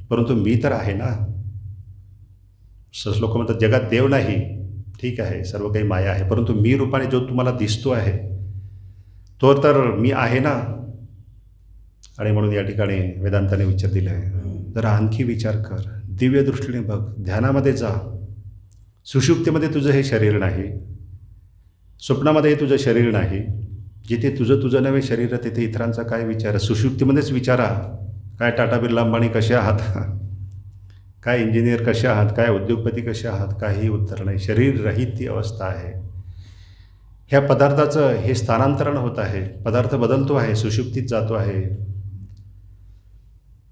परंतु मी तर आहे ना. लोक म्हणतात जगात देव नाही, ठीक आहे, सर्व काही माया आहे, परंतु मी रूपाने जो तुम्हाला दिसतो आहे तो तर मी आहे ना. आणि म्हणून या ठिकाणी वेदांताने विचार दिला आहे, जरा आणखी विचार कर, दिव्य दृष्टीने बघ, ध्यानामध्ये जा. सुषुप्तीमध्ये तुझं हे शरीर नाही, स्वप्नामध्ये हे तुझं शरीर नाही. जिथे तुझं नवे शरीर आहे तिथे इतरांचा काय विचार. सुषुप्तीमध्येच विचारा, काय टाटा बिर्ला अंबानी कसे आहात, काय इंजिनियर कसे आहात, काय उद्योगपती कसे आहात, काही उत्तर नाही. शरीर रहित ती अवस्था आहे. ह्या पदार्थाचं हे स्थानांतरण होत आहे, पदार्थ बदलतो आहे, सुषुप्तीत जातो आहे,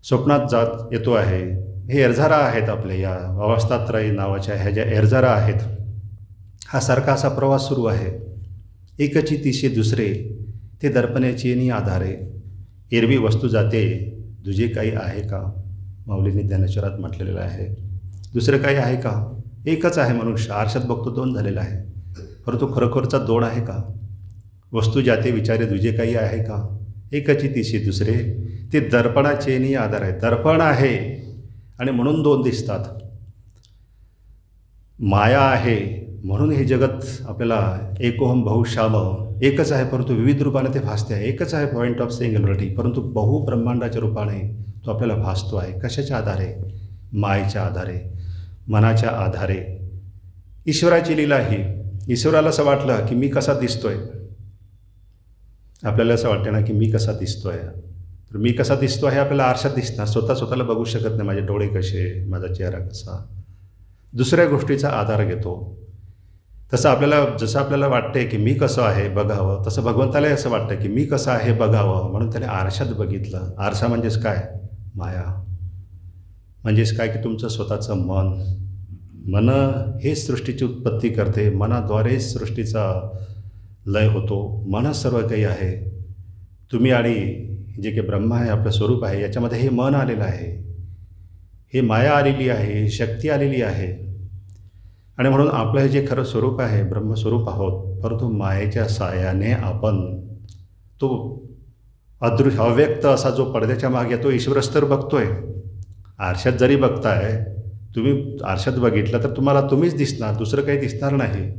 स्वप्नात जात येतो आहे. हे एरझारा आहेत आपले, या अवस्थात्रयी नावाच्या ह्या ज्या एरझारा आहेत, हा सारखा असा प्रवास सुरू आहे. एकची तिशे दुसरे ते दर्पणाची नि आधारे, एरवी वस्तू जाते दुजे काही आहे का. माऊलींनी ज्ञानेश्वरात म्हटलेलं आहे, दुसरं काही आहे का. एकच आहे मनुष्य, आरशात बघतो दोन झालेला आहे, परंतु खरोखरचा दोन आहे का. वस्तू जाते विचारे दुजे काही आहे का. एकची तिशे दुसरे ते दर्पणाचे नि आधार आहे. दर्पण आहे आणि म्हणून दोन दिसतात. माया आहे म्हणून हे जगत आपल्याला एकोहम बहुश्याम, एकच आहे परंतु विविध रूपाने ते भासते आहे. एकच आहे पॉईंट ऑफ सिंग्युलरिटी, परंतु बहुब्रह्मांडाच्या रूपाने तो आपल्याला भासतो आहे. कशाच्या आधारे, मायेच्या आधारे, मनाच्या आधारे. ईश्वराची लीला ही, ईश्वराला असं वाटलं की मी कसा दिसतोय. आपल्याला असं वाटतं ना की मी कसा दिसतोय, तर मी कसा दिसतो आहे आपल्याला आरशात दिसणार. स्वतःला बघू शकत नाही, माझे डोळे कसे, माझा चेहरा कसा. दुसऱ्या गोष्टीचा आधार घेतो. तसं आपल्याला वाटते की मी कसं आहे बघावं, तसं भगवंतालाही असं वाटतं की मी कसं आहे बघावं, म्हणून त्याने आरशात बघितलं. आरसा म्हणजेच काय, माया. म्हणजेच काय की तुमचं स्वतःचं मन हे सृष्टीची उत्पत्ती करते. मनाद्वारेच सृष्टीचा लय होतो. मनच सर्व काही आहे. तुम्ही आणि जे काही ब्रह्म आहे, आपलं स्वरूप आहे, याच्यामध्ये हे मन आलेलं आहे, हे माया आलेली आहे, शक्ती आलेली आहे. आणि म्हणून आपलं हे जे खरं स्वरूप आहे, ब्रह्मस्वरूप आहोत, परंतु मायेच्या साहाय्याने आपण तो अव्यक्त असा जो पडद्याच्या मागे तो ईश्वरस्तर बघतोय. आरशात जरी बघताय तुम्ही, आरशात बघितलं तर तुम्हाला तुम्हीच दिसणार, दुसरं काही दिसणार नाही.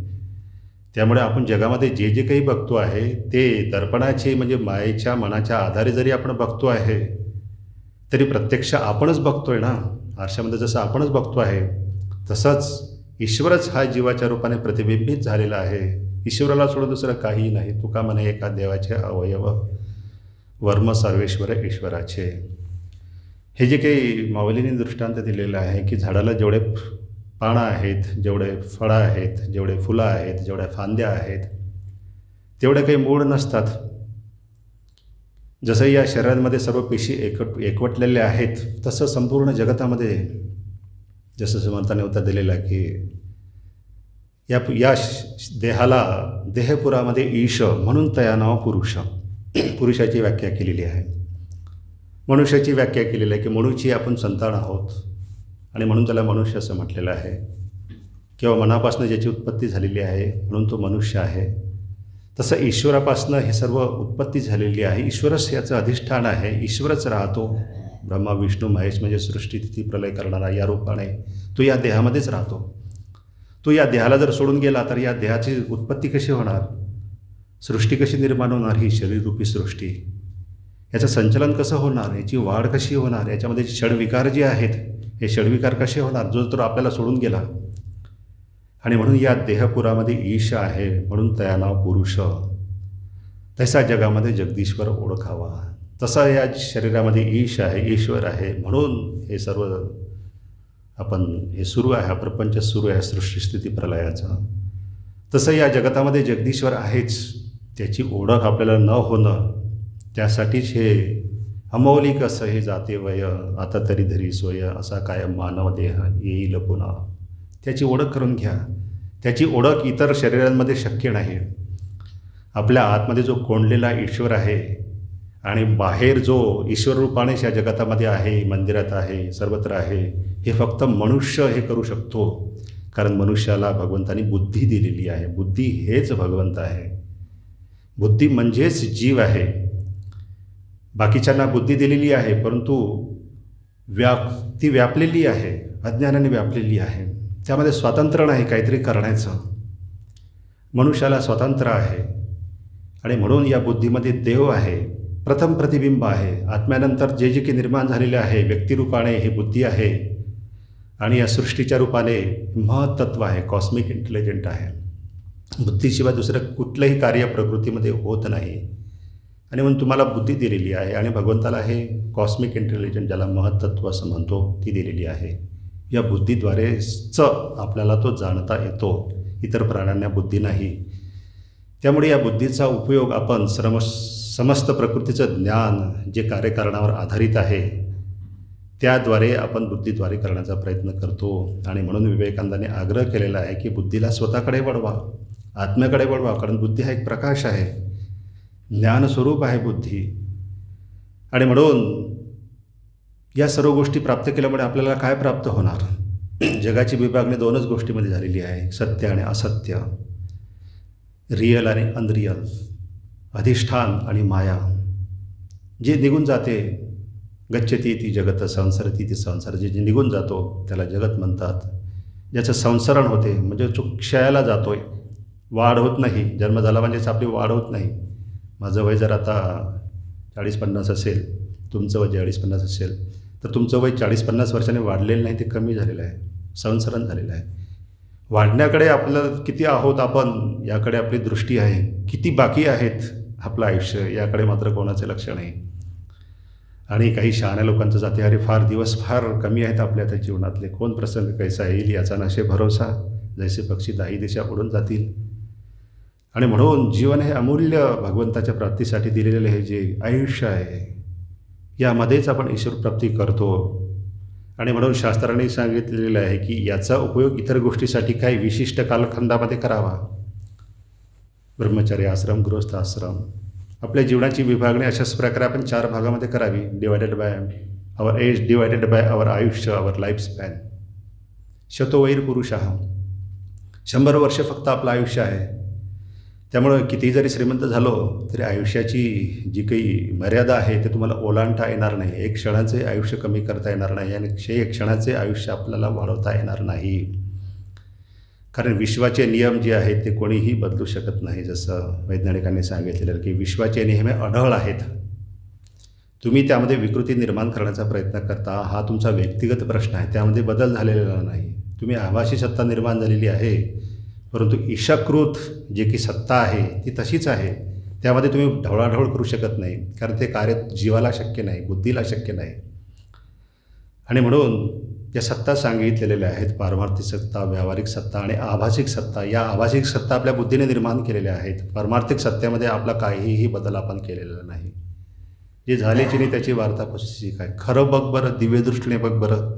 त्यामुळे आपण जगामध्ये जे जे काही बघतो आहे ते दर्पणाचे म्हणजे मायेच्या मनाच्या आधारे जरी आपण बघतो आहे तरी प्रत्यक्ष आपणच बघतोय ना. आरशामध्ये जसं आपणच बघतो आहे तसंच ईश्वरच हा जीवाच्या रूपाने प्रतिबिंबित झालेला आहे. ईश्वराला सोडून दुसरं काही नाही. तुका म्हणे एका देवाचे अवयव, वर्म सर्वेश्वर ईश्वराचे. हे जे काही माऊलींनी दृष्टांत दिलेलं आहे की झाडाला जेवढे पानं आहेत, जेवढे फळं आहेत, जेवढे फुलं आहेत, जेवढ्या फांद्या आहेत, तेवढे काही मूळ नसतात. जसं या शरीरामध्ये सर्व पेशी एकवटलेल्या आहेत, तसं संपूर्ण जगतामध्ये जसं समर्थाने उत्तर दिलेलं की या देहाला देहपुरामध्ये ईश म्हणून तया नाव पुरुष. पुरुषाची व्याख्या केलेली आहे. मनुष्याची व्याख्या केलेली आहे की मनुची आपण संतान आहोत आणि म्हणून त्याला मनुष्य असं म्हटलेलं आहे. किंवा मनापासून ज्याची उत्पत्ती झालेली आहे म्हणून तो मनुष्य आहे. तसं ईश्वरापासून हे सर्व उत्पत्ती झालेली आहे. ईश्वरच याचं अधिष्ठान आहे. ईश्वरच राहतो. ब्रह्मा विष्णू महेश म्हणजे सृष्टी स्थिती प्रलय करणारा या रूपाने तो या देहामध्येच राहतो. तो या देहाला जर सोडून गेला तर या देहाची उत्पत्ती कशी होणार, सृष्टी कशी निर्माण होणार, ही शरीररूपी सृष्टी, याचं संचलन कसं होणार, याची वाढ कशी होणार, याच्यामध्ये षडविकार जे आहेत हे षडविकार कसे होणार, जो तर आपल्याला सोडून गेला. आणि म्हणून या देहपुरामध्ये ईश आहे म्हणून तया नाव पुरुष. तसा जगामध्ये जगदीश्वर ओळखावा. तसा या शरीरामध्ये ईश आहे, ईश्वर आहे, म्हणून हे सर्व आपण हे सुरू आहे, हा प्रपंच सुरू आहे सृष्टीस्थिती प्रलयाचा. तसं या जगतामध्ये जगदीश्वर आहेच. त्याची ओळख आपल्याला न होणं, त्यासाठीच हे अमौलिक असं हे जाते वय आता तरी धरी सोय, असा काय मानव देह येईल पुन्हा. त्याची ओळख करून घ्या. त्याची ओळख इतर शरीरांमध्ये शक्य नाही. आपल्या आतमध्ये जो कोंडलेला ईश्वर आहे आणि बाहेर जो ईश्वर रूपाने या जगतामध्ये आहे, मंदिरात आहे, सर्वत्र आहे, हे फक्त मनुष्य हे करू शकतो. कारण मनुष्याला भगवंतानी बुद्धी दिलेली आहे. बुद्धी हेच भगवंत आहे. बुद्धी म्हणजेच जीव आहे. बाकीच्यांना बुद्धी दिलेली आहे, परंतु ती व्यापलेली आहे, अज्ञानाने व्यापलेली आहे. त्यामध्ये स्वातंत्र्य नाही काहीतरी करण्याचं. मनुष्याला स्वातंत्र्य आहे आणि म्हणून या बुद्धीमध्ये देव आहे, प्रथम प्रतिबिंब आहे. आत्म्यानंतर जे जे काही निर्माण झालेले आहे व्यक्तिरूपाने हे बुद्धी आहे आणि या सृष्टीच्या रूपाने महत्त्व आहे, कॉस्मिक इंटेलिजंट आहे. बुद्धीशिवाय दुसरं कुठलंही कार्य प्रकृतीमध्ये होत नाही आणि म्हणून तुम्हाला बुद्धी दिलेली आहे आणि भगवंताला हे कॉस्मिक इंटेलिजंट ज्याला महत्त्व असं म्हणतो ती दिलेली आहे. या बुद्धीद्वारेच आपल्याला तो जाणता येतो. इतर प्राण्यांना बुद्धी नाही. त्यामुळे या बुद्धीचा उपयोग आपण समस्त प्रकृतीचं ज्ञान जे कार्यकारणावर आधारित आहे त्याद्वारे आपण बुद्धीद्वारे करण्याचा प्रयत्न करतो. आणि म्हणून विवेकानंदांनी आग्रह केलेला आहे की बुद्धीला स्वतःकडे वळवा, आत्म्याकडे वळवा. कारण बुद्धी हा एक प्रकाश आहे, ज्ञानस्वरूप आहे बुद्धी. आणि म्हणून या सर्व गोष्टी प्राप्त केल्यामुळे आपल्याला काय प्राप्त होणार? जगाची विभागणी दोनच गोष्टीमध्ये झालेली आहे, सत्य आणि असत्य, रिअल आणि अनरिअल, अधिष्ठान आणि माया. जे निघून जाते, गच्छती ती जगत, संसरती ती संसार, जे निघून जातो त्याला जगत म्हणतात. ज्याचं संसरण होते म्हणजे जो क्षयाला जातोय, वाढ होत नाही. जन्म झाला म्हणजेच आपली वाढ होत नाही. माझं वय जर आता 40-50 असेल, तुमचं वय 40-50 असेल, तर तुमचं वय 40-50 वर्षांनी वाढलेलं नाही, ते कमी झालेलं आहे, संसरण झालेलं आहे. वाढण्याकडे आपलं किती आहोत आपण याकडे आपली दृष्टी आहे. किती बाकी आहेत आपलं आयुष्य याकडे मात्र कोणाचे लक्ष नाही. आणि काही शहाण्या लोकांचं जाते, अरे फार दिवस फार कमी आहेत आपल्या त्या जीवनातले, कोण प्रसंग कैसा येईल याचा नशे भरोसा, जैसे पक्षी दाही दिशा उडून जातील. आणि म्हणून जीवन हे अमूल्य भगवंताच्या प्राप्तीसाठी दिलेलं हे जे आयुष्य आहे यामध्येच आपण ईश्वरप्राप्ती करतो. आणि म्हणून शास्त्रांनी सांगितलेलं आहे की याचा उपयोग इतर गोष्टीसाठी काही विशिष्ट कालखंडामध्ये करावा. ब्रह्मचर्य आश्रम, गृहस्थ आश्रम. आपल्या जीवनाची विभागणी अशाच प्रकारे आपण 4 भागामध्ये करावी. Divided by our age, divided by our आयुष्य, आवर लाईफ स्पॅन. शतोवैर पुरुषः, 100 वर्ष फक्त आपलं आयुष्य आहे. त्यामुळं कितीही जरी श्रीमंत झालो तरी आयुष्याची जी काही मर्यादा आहे ते तुम्हाला ओलांडता येणार नाही. 1 क्षणाचे आयुष्य कमी करता येणार नाही आणि 1 क्षणाचे आयुष्य आपल्याला वाढवता येणार नाही. कारण विश्वाचे नियम जे आहेत ते कोणीही बदलू शकत नाही. जसं वैज्ञानिकांनी सांगितलेलं की विश्वाचे नियम हे अढळ आहेत. तुम्ही त्यामध्ये विकृती निर्माण करण्याचा प्रयत्न करता, हा तुमचा व्यक्तिगत प्रश्न आहे, त्यामध्ये बदल झालेला नाही. तुम्ही आभासी सत्ता निर्माण झालेली आहे, परंतु ईशाकृत जे की सत्ता आहे ती तशीच आहे. त्यामध्ये तुम्ही ढवळाढवळ करू शकत नाही, कारण ते कार्य जीवाला शक्य नाही, बुद्धीला शक्य नाही. आणि म्हणून या सत्ता सांगितलेल्या आहेत, पारमार्थिक सत्ता, व्यावहारिक सत्ता आणि आभासिक सत्ता. या आभासिक सत्ता आपल्या बुद्धीने निर्माण केलेल्या आहेत. पारमार्थिक सत्तेमध्ये आपला काहीही बदल आपण केलेला नाही. जे झाल्याची नाही त्याची वार्ता कशी काय? खरं बघ बरं, दिव्यदृष्टीने बघ बरं.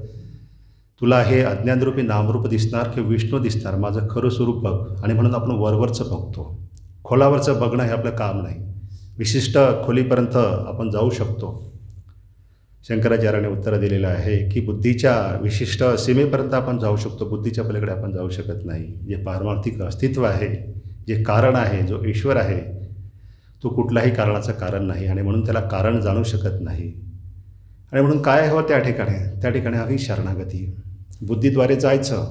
तुला हे अज्ञानरूपी नामरूप दिसणार की विष्णू दिसणार, माझं खरं स्वरूप बघ. आणि म्हणून आपण वरवरचं बघतो. खोलावरचं बघणं हे आपलं काम नाही. विशिष्ट खोलीपर्यंत आपण जाऊ शकतो. शंकराचार्याने उत्तर दिलेलं आहे की बुद्धीच्या विशिष्ट सीमेपर्यंत आपण जाऊ शकतो, बुद्धीच्या पलीकडे आपण जाऊ शकत नाही. जे पारमार्थिक अस्तित्व आहे, जे कारण आहे, जो ईश्वर आहे, तो कुठल्याही कारणाचं कारण नाही आणि म्हणून त्याला कारण जाणू शकत नाही. आणि म्हणून काय हवं त्या ठिकाणी हवी शरणागती. बुद्धीद्वारे जायचं,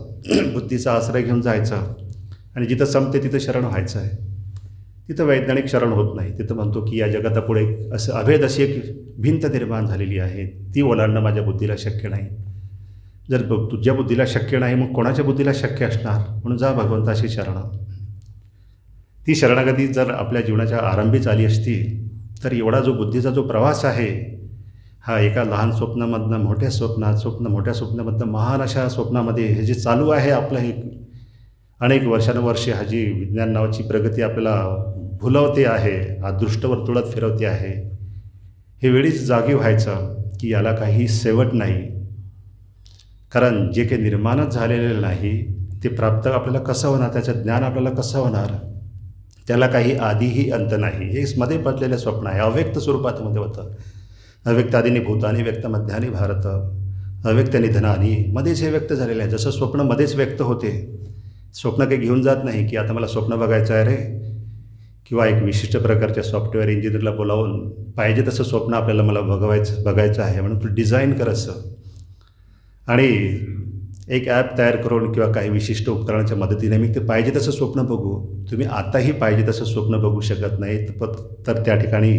बुद्धीचा आश्रय घेऊन जायचं आणि जिथं संपते तिथं शरण व्हायचं आहे. तिथं वैज्ञानिक शरण होत नाही. तिथं म्हणतो की या जगातापुढे असं अभेद अशी एक भिंत निर्माण झालेली आहे, ती ओलांडणं माझ्या बुद्धीला शक्य नाही. जर तुझ्या बुद्धीला शक्य नाही मग कोणाच्या बुद्धीला शक्य असणार? म्हणून जा भगवंताशी शरण. ती शरणागती जर आपल्या जीवनाच्या आरंभीच आली असती तर एवढा जो बुद्धीचा जो प्रवास आहे हा एका लहान स्वप्नामधनं मोठ्या स्वप्न, मोठ्या स्वप्नामधनं महान अशा स्वप्नामध्ये हे जे चालू आहे आपलं हे अनेक वर्षानुवर्षे हा जी विज्ञान नावाची प्रगती आपल्याला भुलवते आहे, अदृष्ट वर्तुळात फिरवते आहे, हे वेळीच जागी व्हायचं की याला काही शेवट नाही. कारण जे काही निर्माणच झालेलं नाही ते प्राप्त आपल्याला कसं होणार, त्याचं ज्ञान आपल्याला कसं होणार, त्याला काही आधीही अंत नाही. हे मध्ये पडलेलं स्वप्न आहे, अव्यक्त स्वरूपामध्ये होतं. अव्यक्तादिनी भूतानी व्यक्त मध्यानी भारत, अव्यक्त निधनानी मध्येच हे व्यक्त झालेलं आहे. जसं स्वप्न मध्येच व्यक्त होते, स्वप्न काही घेऊन जात नाही की आता मला स्वप्न बघायचं आहे रे, किंवा एक विशिष्ट प्रकारच्या सॉफ्टवेअर इंजिनियरला बोलावून पाहिजे तसं स्वप्न आपल्याला मला बघायचं आहे म्हणून तू डिझाईन कर असं, आणि एक ॲप तयार करून किंवा काही विशिष्ट उपकरणाच्या मदतीने मी ते पाहिजे तसं स्वप्न बघू. तुम्ही आताही पाहिजे तसं स्वप्न बघू शकत नाही, तर त्या ठिकाणी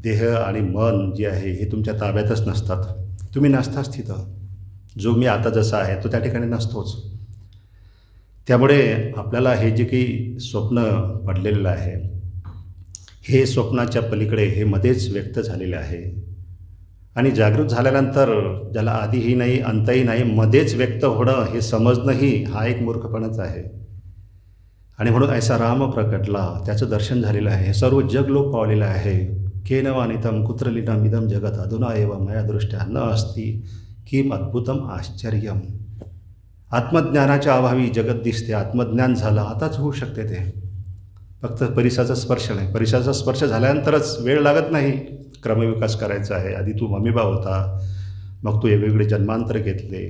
देह आणि मन जे आहे हे तुमच्या ताब्यातच नसतात. तुम्ही नसताच तिथं. जो मी आता जसा आहे तो त्या ठिकाणी नसतोच. त्यामुळे आपल्याला हे जे काही स्वप्न पडलेलं आहे, हे स्वप्नाच्या पलीकडे हे मध्येच व्यक्त झालेलं आहे. आणि जागृत झाल्यानंतर ज्याला आधीही नाही अंतही नाही, मध्येच व्यक्त होणं हे समजणंही हा एक मूर्खपणाच आहे. आणि म्हणून ऐसा राम प्रकटला, त्याचं दर्शन झालेलं आहे. हे सर्व जग लोक पावलेलं आहे. केन वानितम कुत्र लीनम इदम जगत अधुना एव मया दृष्ट्या न अस्ति किम अद्भुतम आश्चर्यम. आत्मज्ञानाच्या अभावी जगत दिसते. आत्मज्ञान झालं आताच होऊ शकते ते, फक्त परिसाचा स्पर्श नाही. परिसाचा स्पर्श झाल्यानंतरच, वेळ लागत नाही. क्रमविकास करायचा आहे. आधी तू मम्मीबा होता, मग तू वेगवेगळे जन्मांतर घेतले,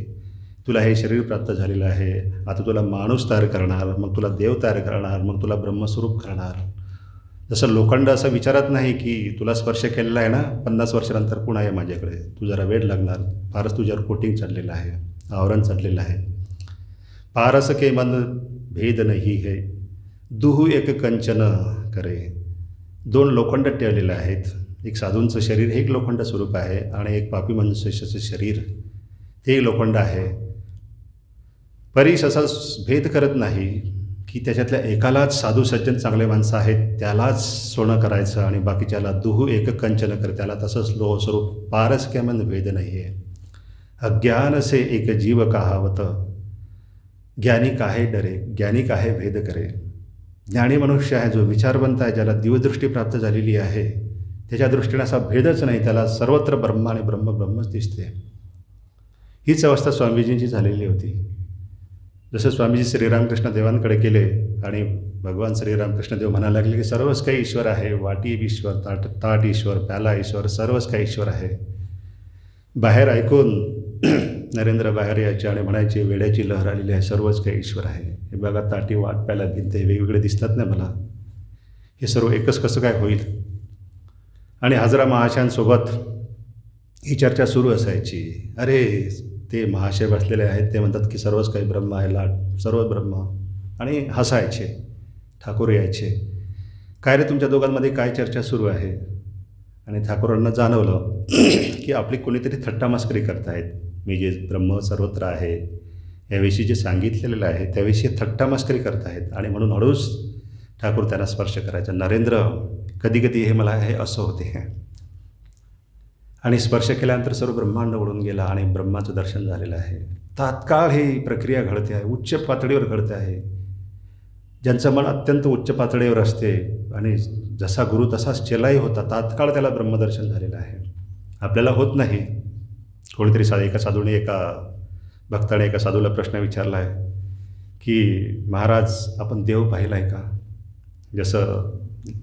तुला हे शरीर प्राप्त झालेलं आहे. आता तुला माणूस तयार करणार, मग तुला देव तयार करणार, मग तुला ब्रह्मस्वरूप करणार. जसं लोखंड असं विचारत नाही की तुला स्पर्श केलेला आहे ना, 50 वर्षानंतर पुन्हा आहे माझ्याकडे, तू जरा वेळ लागणार, फारच तुझ्यावर कोटिंग चढलेलं आहे, आवरण चढलेलं आहे. पारस के मन भेद नाही है, दुहू एक कंचन करे. 2 लोखंड ठेवलेले आहेत. एक साधूंचं शरीर हे एक लोखंड स्वरूप आहे, आणि एक पापी मनुष्याचं शरीर ते लोखंड आहे. परीस असा भेद करत नाही की त्याच्यातल्या एकालाच साधू सज्जन चांगले माणसं आहेत त्यालाच सोनं करायचं, आणि बाकीच्याला दुहू एक कंचन कर, त्याला तसंच लोह स्वरूप. पारस के मन भेद नाही आहे, अज्ञान से एक जीव कहावत, ज्ञानी काहे डरे, ज्ञानी काहे भेद करे. ज्ञानी मनुष्य आहे, जो विचारवंत आहे, ज्याला दिवदृष्टी प्राप्त झालेली आहे, त्याच्या दृष्टीने असा भेदच नाही, त्याला सर्वत्र ब्रह्म आणि ब्रह्मच दिसते. हीच अवस्था स्वामीजींची झालेली होती. जसं स्वामीजी श्रीरामकृष्ण देवांकडे गेले आणि भगवान श्रीरामकृष्ण देव म्हणायला लागले की सर्वच काही ईश्वर आहे, वाटी ईश्वर, ताट ईश्वर, प्याला ईश्वर, सर्वच काही ईश्वर आहे. बाहेर ऐकून नरेंद्र बाहेर यायचे आणि म्हणायचे वेड्याची लहर आलेली आहे, सर्वच काही ईश्वर आहे. हे बघा, ताटी, वाट, प्याला, भिंत हे वेगवेगळे दिसतात ना मला, हे सर्व एकच कसं काय होईल. आणि हजरा महाशयांसोबत ही चर्चा सुरू असायची. अरे ते महाशय बसलेले आहेत, ते म्हणतात की सर्वच काही ब्रह्म आहे, लाट सर्व ब्रह्म, आणि हसायचे. ठाकूर यायचे, काय रे तुमच्या दोघांमध्ये काय चर्चा सुरू आहे. आणि ठाकूरांना जाणवलं की आपली कोणीतरी थट्टामस्करी करतायत. मी जे ब्रह्म सर्वत्र आहे याविषयी जे सांगितलेलं आहे त्याविषयी थट्टामस्करी करतायत, आणि म्हणून हळूच ठाकूर त्यांना स्पर्श करायचा. नरेंद्र, कधी कधी हे मला हे असं होते. आणि स्पर्श केल्यानंतर सर्व ब्रह्मांड उडून गेला आणि ब्रह्माचं दर्शन झालेलं आहे. तात्काळ ही प्रक्रिया घडते आहे, उच्च पातळीवर घडते आहे. ज्यांचं मन अत्यंत उच्च पातळीवर असते आणि जसा गुरु तसाच चेलाही होता, तात्काळ त्याला ब्रह्मदर्शन झालेलं आहे. आपल्याला होत नाही. कोणीतरी एका साधूने, एका भक्ताने एका साधूला प्रश्न विचारला आहे की महाराज, आपण देव पाहिला आहे का. जसं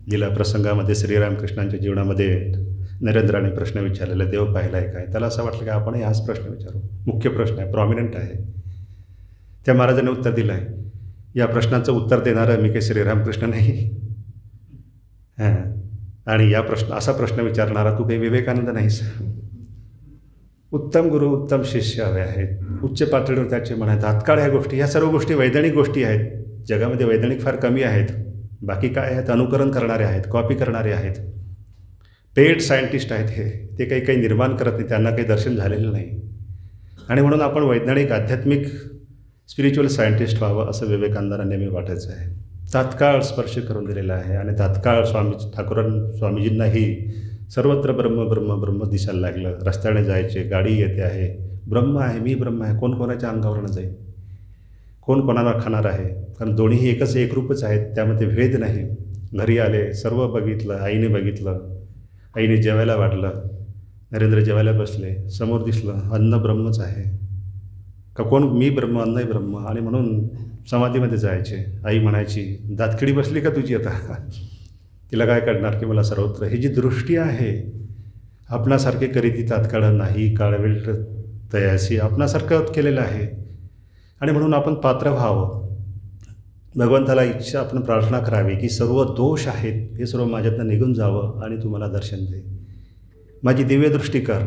लीला प्रसंगामध्ये श्रीरामकृष्णांच्या जीवनामध्ये नरेंद्राने प्रश्न विचारलेला, देव पाहिला आहे काय. त्याला असं वाटलं की आपणही हाच प्रश्न विचारू, मुख्य प्रश्न आहे, प्रॉमिनंट आहे. त्या महाराजांनी उत्तर दिलं आहे, या प्रश्नाचं उत्तर देणारं मी काही श्रीरामकृष्ण नाही. आणि असा प्रश्न विचारणारा तू काही विवेकानंद नाहीस. उत्तम गुरु, उत्तम शिष्य हवे आहेत, उच्च पातळीवर त्याचे मन आहे. तात्काळ ह्या गोष्टी, ह्या सर्व गोष्टी वैज्ञानिक गोष्टी आहेत. जगामध्ये वैज्ञानिक फार कमी आहेत. बाकी काय आहेत, अनुकरण करणारे आहेत, कॉपी करणारे आहेत, पेड सायंटिस्ट आहेत. ते काही निर्माण करत नाही, त्यांना काही दर्शन झालेलं नाही. आणि म्हणून आपण वैज्ञानिक, आध्यात्मिक, स्पिरिच्युअल सायंटिस्ट व्हावं असं विवेकानंदांना नेहमी वाटायचं आहे. तात्काळ स्पर्श करून दिलेला आहे. आणि तात्काळ स्वामीजींनाही सर्वत्र ब्रह्म ब्रह्म ब्रह्म दिसायला लागलं. रस्त्याने जायचे, गाडी येते आहे, ब्रह्म आहे, मी ब्रह्म आहे. कोण कोणाच्या अंगावरनं जाईल, कोण कोणाला खाणार आहे. कारण दोन्हीही एकरूपच आहेत, त्यामध्ये भेद नाही. घरी आले, सर्व बघितलं, आईने बघितलं, आईने जेवायला वाढलं, नरेंद्र जेवायला बसले, समोर दिसलं अन्न ब्रह्मच आहे का, कोण मी ब्रह्म, अन्नही ब्रह्म. आणि म्हणून समाधीमध्ये जायचे. आई म्हणायची, दातखिळी बसली का तुझी आता? तिला काय कळणार की मला सर्वत्र. ही जी दृष्टी आहे, आपणासारखे करीती तात्काळ नाही, काळवेळ तयासी, आपणासारखं केलेलं आहे. आणि म्हणून आपण पात्र व्हावं. भगवंताला इच्छा आपण प्रार्थना करावी की सर्व दोष आहेत हे सर्व माझ्यातनं निघून जावं आणि तू मला दर्शन दे. माझी दिव्य दृष्टी कर.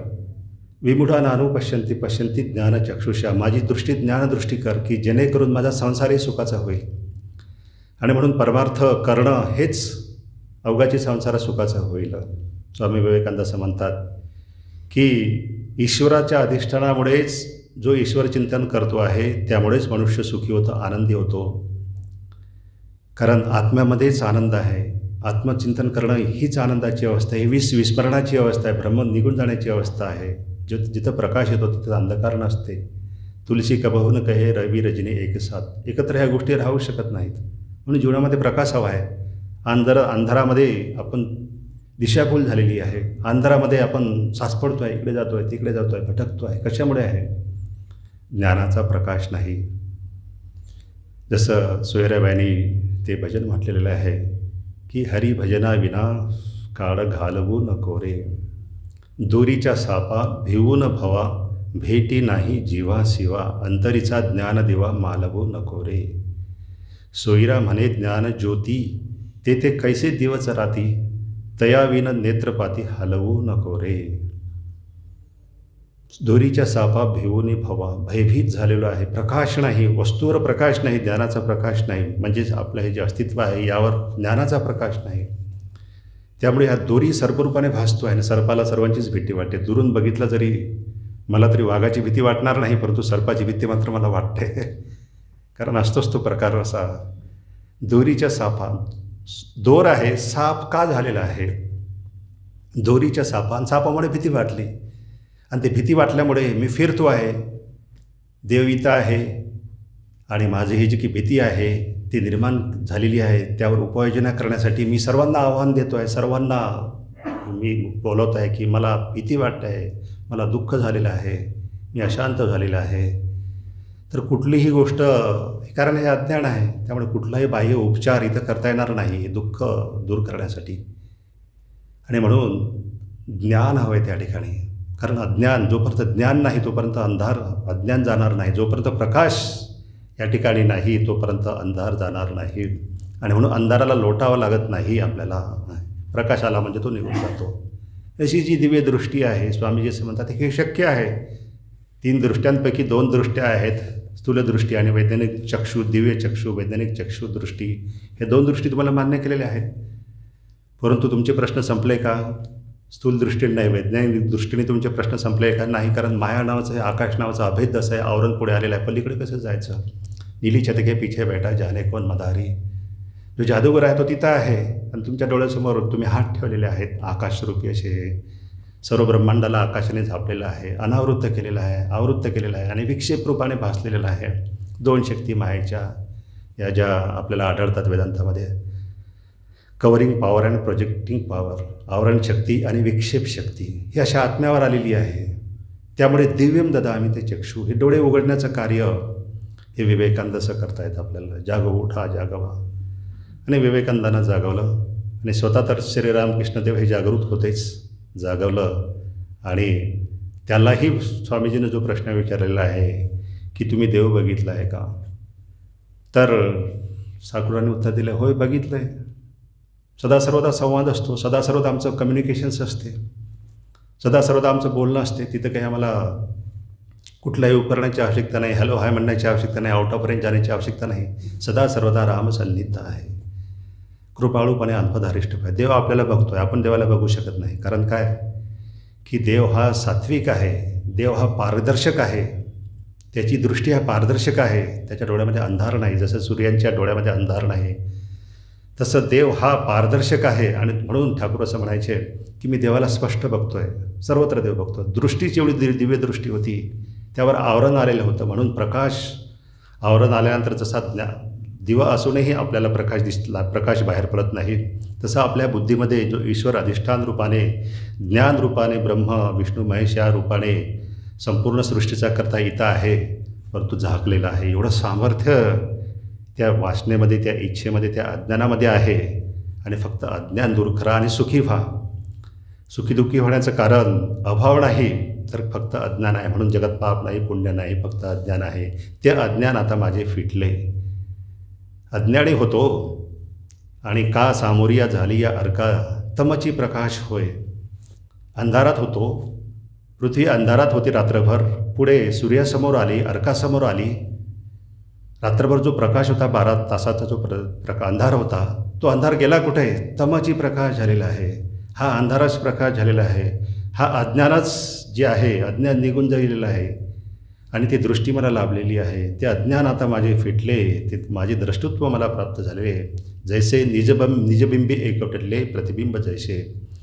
विमुढा नानु पश्यंती पश्यंती ज्ञानचक्षुषा. माझी दृष्टी ज्ञानदृष्टी कर की जेणेकरून माझा संसारही सुखाचा होईल. आणि म्हणून परमार्थ करणं हेच अवघाची संसार सुखाचा होईल. स्वामी विवेकानंद असं म्हणतात की ईश्वराच्या अधिष्ठानामुळेच जो ईश्वर चिंतन करतो आहे त्यामुळेच मनुष्य सुखी होतो, आनंदी होतो. कारण आत्म्यामध्येच आनंद आहे. आत्मचिंतन करणं हीच आनंदाची अवस्था आहे, विस्मरणाची अवस्था आहे, भ्रम निघून जाण्याची अवस्था आहे. जिथं प्रकाश येतो तिथं अंधकार नसते. तुलसी कबहू न कहे रवी रजनी एक साथ. एकत्र ह्या गोष्टी राहू शकत नाहीत. म्हणून जीवनामध्ये प्रकाश हवा आहे. अंधारामध्ये आपण दिशाभूल झालेली आहे. अंधारामध्ये आपण साचपडतो आहे, इकडे जातो आहे, तिकडे जातो आहे, भटकतो आहे. कशामुळे आहे? ज्ञानाचा प्रकाश नाही. जसं सोयराबाईंनी ते भजन म्हटलेलं आहे की हरिभजना विना काळ घालवू नको रे. दोरीच्या सापा भिवून भवा, भेटी नाही जीवा शिवा. अंतरीचा ज्ञान दिवा मालवू नको रे. सोयरा म्हणे ज्ञान ज्योती, ते कैसे दिवस राती. तयाविन नेत्रपाती हलवू नको रे. दोरीच्या सापा भिवून भवा. भयभीत झालेलो आहे. प्रकाश नाही, वस्तूवर प्रकाश नाही, ज्ञानाचा प्रकाश नाही. म्हणजेच आपलं हे जे अस्तित्व आहे यावर ज्ञानाचा प्रकाश नाही. त्यामुळे हा दोरी सर्परूपाने भासतो आहे. सर्पाला सर्वांचीच भीती वाटते. दुरून बघितलं जरी मला तरी वाघाची भीती वाटणार नाही, परंतु सर्पाची भीती मात्र मला वाटते. कारण असतोच तो प्रकार असा. दोरीच्या सापा, दोर आहे, साप का झालेला आहे? दोरीच्या सापा, सापामुळे भीती वाटली. आणि ते भीती वाटल्यामुळे मी फिरतो आहे. देव इथं आहे आणि माझी ही जी की भीती आहे ती निर्माण झालेली आहे, त्यावर उपाययोजना करण्यासाठी मी सर्वांना आव्हान देतो आहे. सर्वांना मी बोलवत आहे की मला भीती वाटत आहे, मला दुःख झालेलं आहे, मी अशांत झालेलं आहे. तर कुठलीही गोष्ट, कारण हे अज्ञान आहे, त्यामुळे कुठलाही बाह्य उपचार इथं करता येणार नाही हे दुःख दूर करण्यासाठी. आणि म्हणून ज्ञान हवं आहे त्या ठिकाणी. कारण अज्ञान, जोपर्यंत ज्ञान नाही तोपर्यंत अज्ञान जाणार नाही. जोपर्यंत प्रकाश या ठिकाणी नाही तोपर्यंत अंधार जाणार नाही. आणि म्हणून अंधाराला लोटावं लागत नाही आपल्याला. प्रकाश आला म्हणजे तो निघून जातो. अशी जी दिव्य दृष्टी आहे, स्वामीजी असं म्हणतात हे शक्य आहे. 3 दृष्ट्यांपैकी 2 दृष्ट्या आहेत, स्थूलदृष्टी आणि वैज्ञानिक चक्षु, दिव्य चक्षु, वैज्ञानिक चक्षु दृष्टी. हे 2 दृष्टी तुम्हाला मान्य केलेल्या आहेत. परंतु तुमचे प्रश्न संपले का? स्थूल दृष्टीने नाही, वैज्ञानिक दृष्टीने तुमचे प्रश्न संपले का? नाही. कारण माया नावाचं आहे, आकाश नावाचं अभेद असं आहे, आवरण पुढे आलेलं आहे. पलीकडे कसं जायचं? नीली छत के पीछे बैठा जाने कौन मदारी. जो जादूगर आहे तो तिथं आहे आणि तुमच्या डोळ्यासमोर तुम्ही हात ठेवलेले आहेत. आकाशरूपी असे सर्व ब्रह्मांडाला आकाशाने झापलेलं आहे, अनावृत्त केलेलं आहे, आवृत्त केलेलं आहे आणि विक्षेप रूपाने भासलेलं आहे. 2 शक्ती मायेच्या या ज्या आपल्याला आढळतात वेदांतामध्ये, covering power and projecting power. आवरण शक्ती आणि विक्षेप शक्ती ही अशा आत्म्यावर आलेली आहे. त्यामुळे दिव्यम ददामी ते चक्षु. हे डोळे उघडण्याचं कार्य हे विवेकानंद असं करतायत आपल्याला. जागो, उठा, जागवा. आणि विवेकानंदांना जागवलं आणि स्वतः तर श्रीरामकृष्णदेव हे जागृत होतेच, जागवलं. आणि त्यालाही स्वामीजीनं जो प्रश्न विचारलेला आहे की तुम्ही देव बघितला आहे का? तर साकुरांनी उत्तर दिलं, होय बघितलं आहे. सदा सर्वदा संवाद असतो, सदा सर्वदा आमचं कम्युनिकेशन्स असते, सदा सर्वदा आमचं बोलणं असते. तिथं काही आम्हाला कुठल्याही उपकरणाची आवश्यकता नाही, हॅलो हाय म्हणण्याची आवश्यकता नाही, आउट ऑफ रेंज जाण्याची आवश्यकता नाही. सदा सर्वदा रामसन्निध आहे. कृपाळूपणे अल्पधारिष्ठ आहे. देव आपल्याला बघतो आहे, आपण देवाला बघू शकत नाही. कारण काय की देव हा सात्विक आहे, देव हा पारदर्शक आहे, त्याची दृष्टी हा पारदर्शक आहे. त्याच्या डोळ्यामध्ये अंधार नाही. जसं सूर्यांच्या डोळ्यामध्ये अंधार नाही तसं देव हा पारदर्शक आहे. आणि म्हणून ठाकूर असं म्हणायचे की मी देवाला स्पष्ट बघतो आहे, सर्वत्र देव बघतो. दृष्टीची एवढी दिव्य दृष्टी होती, त्यावर आवरण आलेलं होतं. म्हणून प्रकाश, आवरण आल्यानंतर जसा दिवा असूनही आपल्याला प्रकाश दिसला, प्रकाश बाहेर पडत नाही, तसं आपल्या बुद्धीमध्ये जो ईश्वर अधिष्ठान रूपाने, ज्ञान रूपाने, ब्रह्म विष्णू महेश या रूपाने संपूर्ण सृष्टीचा करता इथं आहे, परंतु झाकलेला आहे. एवढं सामर्थ्य त्या वासनेमध्ये, त्या इच्छेमध्ये, त्या अज्ञानामध्ये आहे आणि फक्त अज्ञान दूर करा आणि सुखी व्हा. सुखीदुःखी होण्याचं कारण अभाव नाही, तर फक्त अज्ञान आहे. म्हणून जगत पाप नाही, पुण्य नाही, फक्त अज्ञान आहे. ते अज्ञान आता माझे फिटले. अज्ञानी होतो आणि का सामोरिया झाली या अर्का तमची प्रकाश होय. अंधारात होतो, पृथ्वी अंधारात होती रात्रभर. पुढे सूर्यासमोर आली, अर्कासमोर आली. रात्रभर जो प्रकाश होता, 12 तासाचा जो अंधार होता, तो अंधार गेला कुठे? तमची प्रकाश झालेला आहे. हा अंधारच प्रकाश झालेला आहे. हा अज्ञानच जे आहे, अज्ञान निघून गेलेलं आहे आणि ती दृष्टी मला लाभलेली आहे. ते अज्ञान आता माझे फिटले, ते माझे द्रष्टृत्व मला प्राप्त झाले. जैसे निजबिंबी एकवटले प्रतिबिंब जैसे.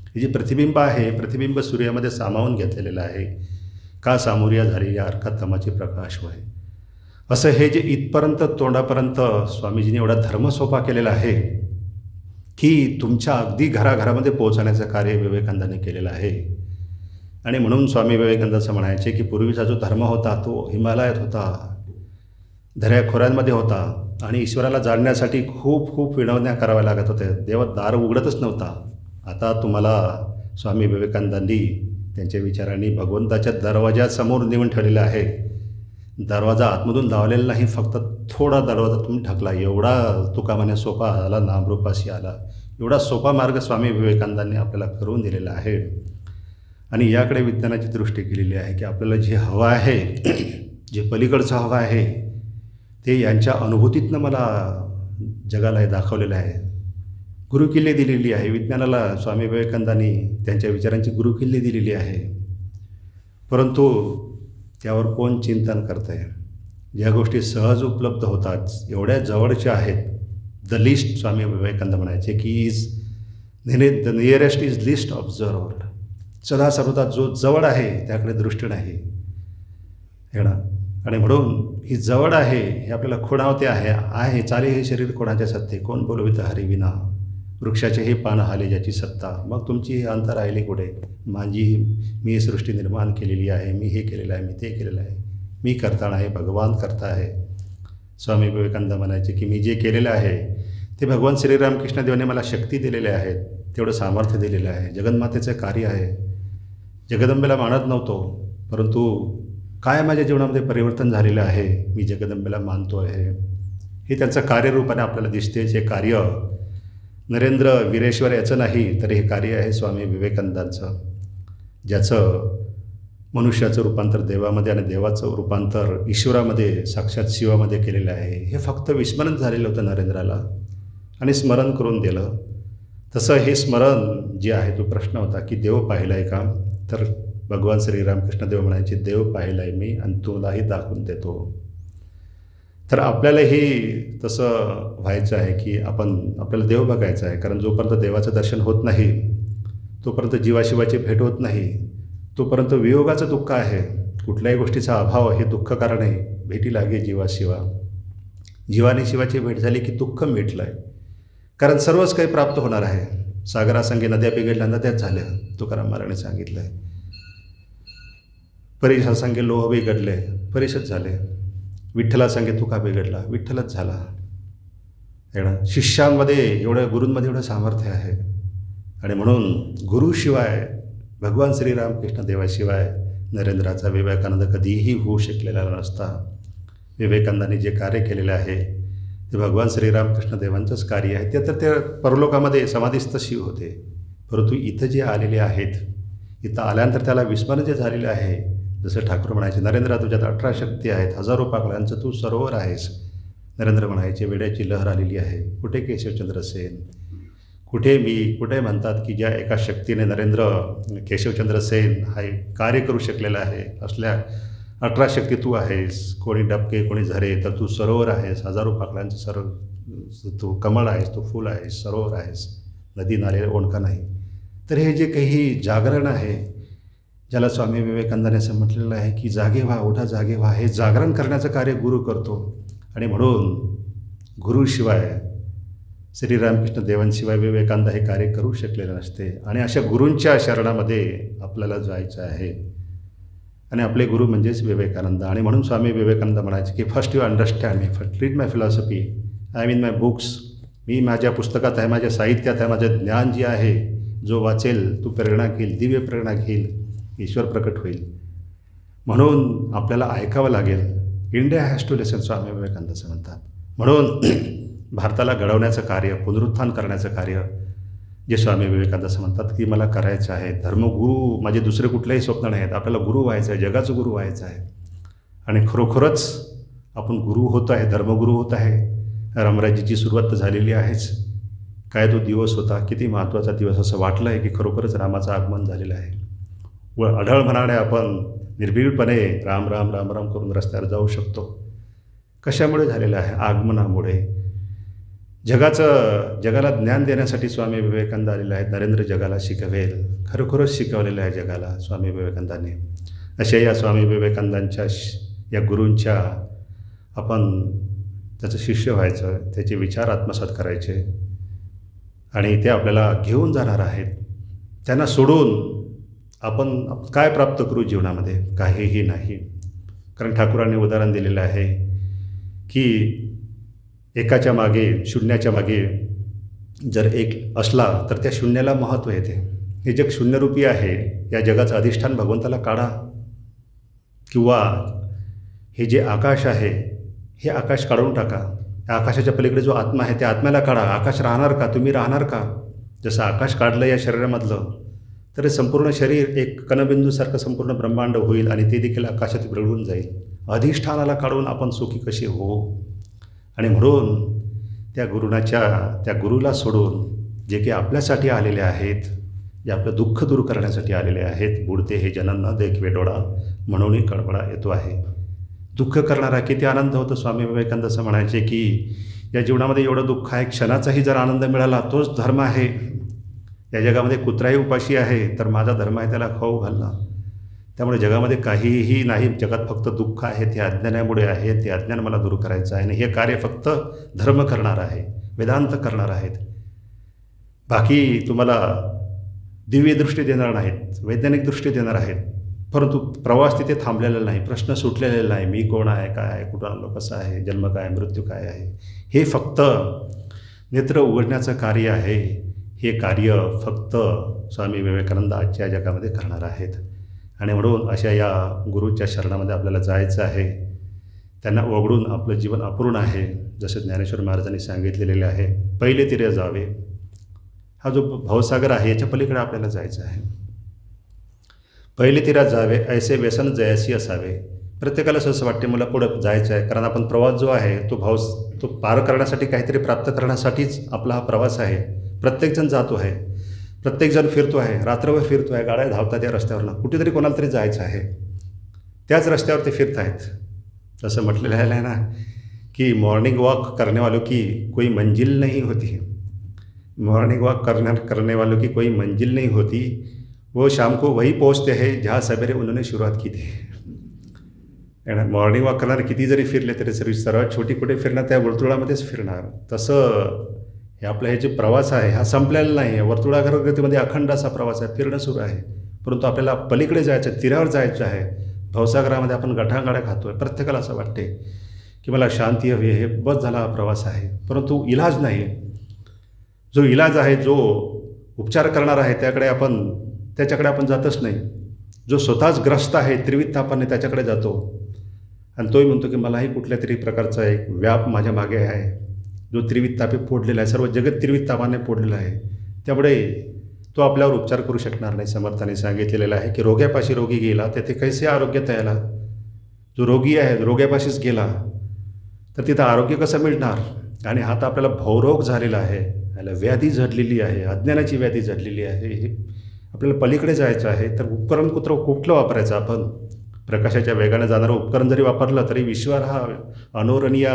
हे जे प्रतिबिंब आहे, प्रतिबिंब सूर्यामध्ये सामावून घेतलेलं आहे. का सामोरिया झाली या अर्कात तमाचे प्रकाश होय. असं हे जे इथपर्यंत तोंडापर्यंत स्वामीजींनी एवढा धर्म सोपा केलेला आहे की तुमच्या अगदी घराघरामध्ये पोहोचण्याचं कार्य विवेकानंदांनी केलेलं आहे. आणि म्हणून स्वामी विवेकानंद असं म्हणायचे की पूर्वीचा जो धर्म होता तो हिमालयात होता, दऱ्याखोऱ्यांमध्ये होता आणि ईश्वराला जाणण्यासाठी खूप खूप विनवण्या कराव्या लागत होत्या. देव दार उघडतच नव्हता. आता तुम्हाला स्वामी विवेकानंदांनी त्यांच्या विचारांनी भगवंताच्या दरवाजासमोर नेऊन ठेवलेला आहे. दरवाजा आतमधून लावलेला नाही, फक्त थोडा दरवाजा तुम्ही ढकला. एवढा तुका म्हणे सोपा आला, नामरूपाशी आला. एवढा सोपा मार्ग स्वामी विवेकानंदांनी आपल्याला करून दिलेला आहे. आणि याकडे विज्ञानाची दृष्टी केलेली आहे की आपल्याला जे हवं आहे, जे पलीकडचं हवं आहे, ते यांच्या अनुभूतीतनं मला जगाला हे दाखवलेलं आहे. गुरुकिल्ले दिलेली आहे विज्ञानाला. स्वामी विवेकानंदांनी त्यांच्या विचारांची गुरुकिल्ले दिलेली आहे. परंतु त्यावर कोण चिंतन करत आहे? ज्या गोष्टी सहज उपलब्ध होतात, एवढ्या जवळच्या आहेत, द लिस्ट स्वामी विवेकानंद म्हणायचे की द नियरेस्ट इज लिस्ट ऑब्झर्व्ड. सदा सर्वदा जो जवळ आहे त्याकडे दृष्टी नाही येणार. आणि म्हणून ही जवळ आहे हे आपल्याला खुणावते आहे. चाले हे शरीर कोणाच्या सत्ते, कोण बोलवित हरिविना. वृक्षाचे हे पान हाले ज्याची सत्ता. मग तुमची ही अंतर राहिली कुठे? माझी मी ही सृष्टी निर्माण केलेली आहे, मी हे केलेलं आहे, मी ते केलेलं आहे, मी करता आहे, भगवान करता आहे. स्वामी विवेकानंद म्हणायचे की मी जे केलेलं आहे ते भगवान श्रीरामकृष्णदेवाने मला शक्ती दिलेल्या आहेत, तेवढं सामर्थ्य दिलेलं आहे. जगन्मातेचं कार्य आहे. जगदंबेला मानत नव्हतो, परंतु काय माझ्या जीवनामध्ये परिवर्तन झालेलं आहे, मी जगदंबेला मानतो आहे. हे त्यांचं कार्यरूपाने आपल्याला दिसते. जे कार्य नरेंद्र वीरेश्वर याचं नाही, तर हे कार्य आहे स्वामी विवेकानंदांचं, ज्याचं मनुष्याचं रूपांतर देवामध्ये आणि देवाचं रूपांतर ईश्वरामध्ये, साक्षात शिवामध्ये केलेलं आहे. हे फक्त विस्मरण झालेलं होतं नरेंद्राला आणि स्मरण करून दिलं. तसं हे स्मरण जे आहे तो प्रश्न होता की देव पाहिला आहे का? तर भगवान श्रीरामकृष्णदेव म्हणायचे देव पाहिला आहे मी आणि तुलाही दाखवून देतो. तर आपल्यालाही तसं व्हायचं आहे की आपल्याला देव बघायचा आहे. कारण जोपर्यंत देवाचं दर्शन होत नाही, तोपर्यंत जीवाशिवाची भेट होत नाही, तोपर्यंत वियोगाचं दुःख आहे. कुठल्याही गोष्टीचा अभाव हे दुःख कारण आहे. भेटी लागे जीवाशिवा. जीवाने शिवाची भेट झाली की दुःख मिटलं आहे. कारण सर्वच काही प्राप्त होणार आहे. सागरासंगे नद्या बिघडल्या, नद्याच झाल्या, तुकाराम महाराजांनी सांगितलं आहे. परिसासंगे लोह बिघडले, परिसच झाले. विठ्ठलासंगे तुका बिघडला, विठ्ठलच झाला. एवढं शिष्यांमध्ये, एवढ्या गुरूंमध्ये एवढं सामर्थ्य आहे. आणि म्हणून गुरुशिवाय, भगवान श्रीरामकृष्ण देवाशिवाय नरेंद्राचा विवेकानंद कधीही होऊ शकलेला नसता. विवेकानंदांनी जे कार्य केलेलं आहे ते भगवान श्रीरामकृष्ण देवांचंच कार्य आहे. ते तर ते परलोकामध्ये समाधीस्थ शिव होते, परंतु इथं जे आलेले आहेत, इथं आल्यानंतर त्याला विस्मरण जे झालेलं आहे. जसं ठाकूर म्हणायचे नरेंद्र तुझ्यात 18 शक्ती आहेत, हजारो पाकळ्यांचं तू सरोवर आहेस. नरेंद्र म्हणायचे वेड्याची लहर आलेली आहे. कुठे केशवचंद्र सेन, कुठे मी, कुठे म्हणतात की ज्या एका शक्तीने नरेंद्र केशवचंद्र सेन हा कार्य करू शकलेला आहे. असल्या 18 शक्ती तू आहेस. कोणी डबके, कोणी झरे, तर तू सरोवर आहेस. हजारो पाकळ्यांचं सरोवर, तू कमळ आहेस, तू फूल आहेस, सरोवर आहेस, नदी नाले ओंडका नाही. तर हे जे काही जागरण आहे, ज्याला स्वामी विवेकानंदाने असं म्हटलेलं आहे की जागे व्हा, उठा जागे व्हा, हे जागरण करण्याचं कार्य गुरु करतो. आणि म्हणून गुरुशिवाय, श्रीरामकृष्ण देवांशिवाय विवेकानंद हे कार्य करू शकलेले नसते. आणि अशा गुरूंच्या शरणामध्ये आपल्याला जायचं आहे. आणि आपले गुरु म्हणजेच विवेकानंद. आणि म्हणून स्वामी विवेकानंद म्हणायचे की first you understand me, first read my philosophy I mean my books, मी माझ्या पुस्तकात आहे, माझ्या साहित्यात आहे, माझं ज्ञान जे आहे, जो वाचेल तो प्रेरणा घेईल, दिव्य प्रेरणा घेईल, ईश्वर प्रकट होईल. म्हणून आपल्याला ऐकावं लागेल. इंडिया हॅज टू लिसन, स्वामी विवेकानंद असं म्हणतात. म्हणून भारताला घडवण्याचं कार्य, पुनरुत्थान करण्याचं कार्य जे स्वामी विवेकानंद असं म्हणतात की मला करायचं आहे. धर्मगुरू माझे दुसरे कुठलेही स्वप्न नाहीत. आपल्याला गुरु व्हायचं आहे, जगाचं गुरु व्हायचं आहे. आणि खरोखरच आपण गुरु होत आहे, धर्मगुरू होत आहे. रामराज्याची सुरुवात तर झालेली आहेच. काय तो दिवस होता, किती महत्त्वाचा दिवस, असं वाटलं आहे की खरोखरच रामाचं आगमन झालेलं आहे. व अढळ म्हणाने आपण निर्भीडपणे राम राम राम राम करून रस्त्यावर जाऊ शकतो. कशामुळे झालेलं आहे? आगमनामुळे. जगाला ज्ञान देण्यासाठी स्वामी विवेकानंद आलेले आहेत. नरेंद्र जगाला शिकवेल, खरोखरच शिकवलेलं आहे जगाला स्वामी विवेकानंदांनी. अशा या स्वामी विवेकानंदांच्या या गुरूंच्या आपण त्याचं शिष्य व्हायचं, त्याचे विचार आत्मसात करायचे आणि ते आपल्याला घेऊन जाणार आहेत. त्यांना सोडून आपण काय प्राप्त करू जीवनामध्ये? काहीही नाही. कारण ठाकूरांनी उदाहरण दिलेलं आहे की एकाच्या मागे, शून्याच्या मागे जर एक असला तर त्या शून्याला महत्त्व येते. हे जग शून्यरूपी आहे, या जगाचं अधिष्ठान भगवंताला काढा. किंवा हे जे आकाश आहे, हे आकाश काढून टाका. या आकाशाच्या पलीकडे जो आत्मा आहे त्या आत्म्याला काढा. आकाश राहणार का? तुम्ही राहणार का? जसं आकाश काढलं या शरीरामधलं तर संपूर्ण शरीर एक कणबिंदूसारखं संपूर्ण ब्रह्मांड होईल आणि ते देखील आकाशात विरघळून जाईल. अधिष्ठानाला काढून आपण सुखी कसे हो? आणि म्हणून त्या गुरुला सोडून जे की आपल्यासाठी आलेले आहेत, जे आपलं दुःख दूर करण्यासाठी आलेले आहेत, बुडते हे जनन न देखवे डोळा म्हणूनही कडबडा येतो आहे. दुःख करणारा किती आनंद होतो. स्वामी विवेकानंद असं म्हणायचे की या जीवनामध्ये एवढं दुःख आहे, क्षणाचाही जर आनंद मिळाला तोच धर्म आहे. या जगामध्ये कुत्राही उपाशी आहे तर माझा धर्म आहे त्याला खाऊ घालणं. त्यामुळे जगामध्ये काहीही नाही, जगात फक्त दुःख आहे, ते अज्ञानामुळे आहे. ते अज्ञान मला दूर करायचं आहे आणि हे कार्य फक्त धर्म करणार आहे, वेदांत करणार आहेत. बाकी तुम्हाला दिव्य दृष्टी देणार नाहीत, वैज्ञानिक दृष्टी देणार आहेत. परंतु प्रवास तिथे थांबलेला नाही, प्रश्न सुटलेला नाही. मी कोण आहे, काय आहे, कुठं आलो, कसं आहे, जन्म काय, मृत्यू काय आहे, हे फक्त नेत्र उघडण्याचं कार्य आहे. हे कार्य फक्त स्वामी विवेकानंद आजच्या जगामध्ये करणार आहेत. आणि म्हणून अशा या गुरूच्या शरणामध्ये आपल्याला जायचं आहे. त्यांना वगळून आपलं जीवन अपूर्ण आहे. जसं ज्ञानेश्वर महाराजांनी सांगितलेले आहे, पहिले तिरे जावे. हा जो भवसागर आहे याच्या पलीकडे आपल्याला जायचं आहे. पहिले तिरा जावे ऐसे व्यसन जयासी असावे. प्रत्येकाला असं वाटते मला पुढं जायचं आहे, कारण आपण प्रवास जो आहे तो पार करण्यासाठी, काहीतरी प्राप्त करण्यासाठीच आपला हा प्रवास आहे. प्रत्येकजण जातो आहे, प्रत्येकजण फिरतो आहे, रात्रभर फिरतो आहे, गाड्या धावतात या रस्त्यावरनं. कुठेतरी कोणाला तरी जायचं आहे, त्याच रस्त्यावर ते फिरत आहेत. जसं म्हटलेलं आहे ना की मॉर्निंग वॉक करने वालों की कोई मंजिल नहीं होती. मॉर्निंग वॉक करने वालों की कोई मंजिल नहीं होती, वो शाम को वही पहुँचते हैं जहाँ सवेरे उन्होंने शुरुआत की थी. मॉर्निंग वॉक करणारे किती जरी फिरले तरी सर्वात छोटी कुठे फिरणार, त्या वर्तुळामध्येच फिरणार. तसं हे आपलं हे जे प्रवास आहे हा संपलेला नाही आहे. वर्तुळाकृतीमध्ये अखंड असा प्रवास आहे, फिरणं सुरू आहे. परंतु आपल्याला पलीकडे जायचं आहे, तीरावर जायचं आहे. भवसागरामध्ये आपण गठांगाड्या खातो आहे. प्रत्येकाला असं वाटते की मला शांती हवी, हे बस झाला हा प्रवास आहे. परंतु इलाज नाही. जो इलाज आहे, जो उपचार करणार आहे त्याच्याकडे आपण जातच नाही. जो स्वतःच ग्रस्त आहे त्रिविध तापाने त्याच्याकडे जातो आणि तोही म्हणतो की मलाही कुठल्या तरी प्रकारचा एक व्याप माझ्या मागे आहे, जो त्रिविध तापे फोडलेला आहे. सर्व जगत त्रिविध तापाने फोडलेलं आहे. त्यामुळे तो आपल्यावर उपचार करू शकणार नाही. समर्थाने सांगितलेलं आहे की रोग्यापाशी रोगी गेला तेथे कैसे आरोग्य तयाला. जो रोगी आहे रोग्यापाशीच गेला तर तिथं आरोग्य कसं मिळणार? आणि हा तर आपल्याला भवरोग झालेला आहे, याला व्याधी झडलेली आहे, अज्ञानाची व्याधी झडलेली आहे. हे आपल्याला पलीकडे जायचं आहे. तर उपकरण कुठलं वापरायचं? आपण प्रकाशाच्या वेगाने जाणारं उपकरण जरी वापरलं तरी ईश्वर हा अनोरणीय,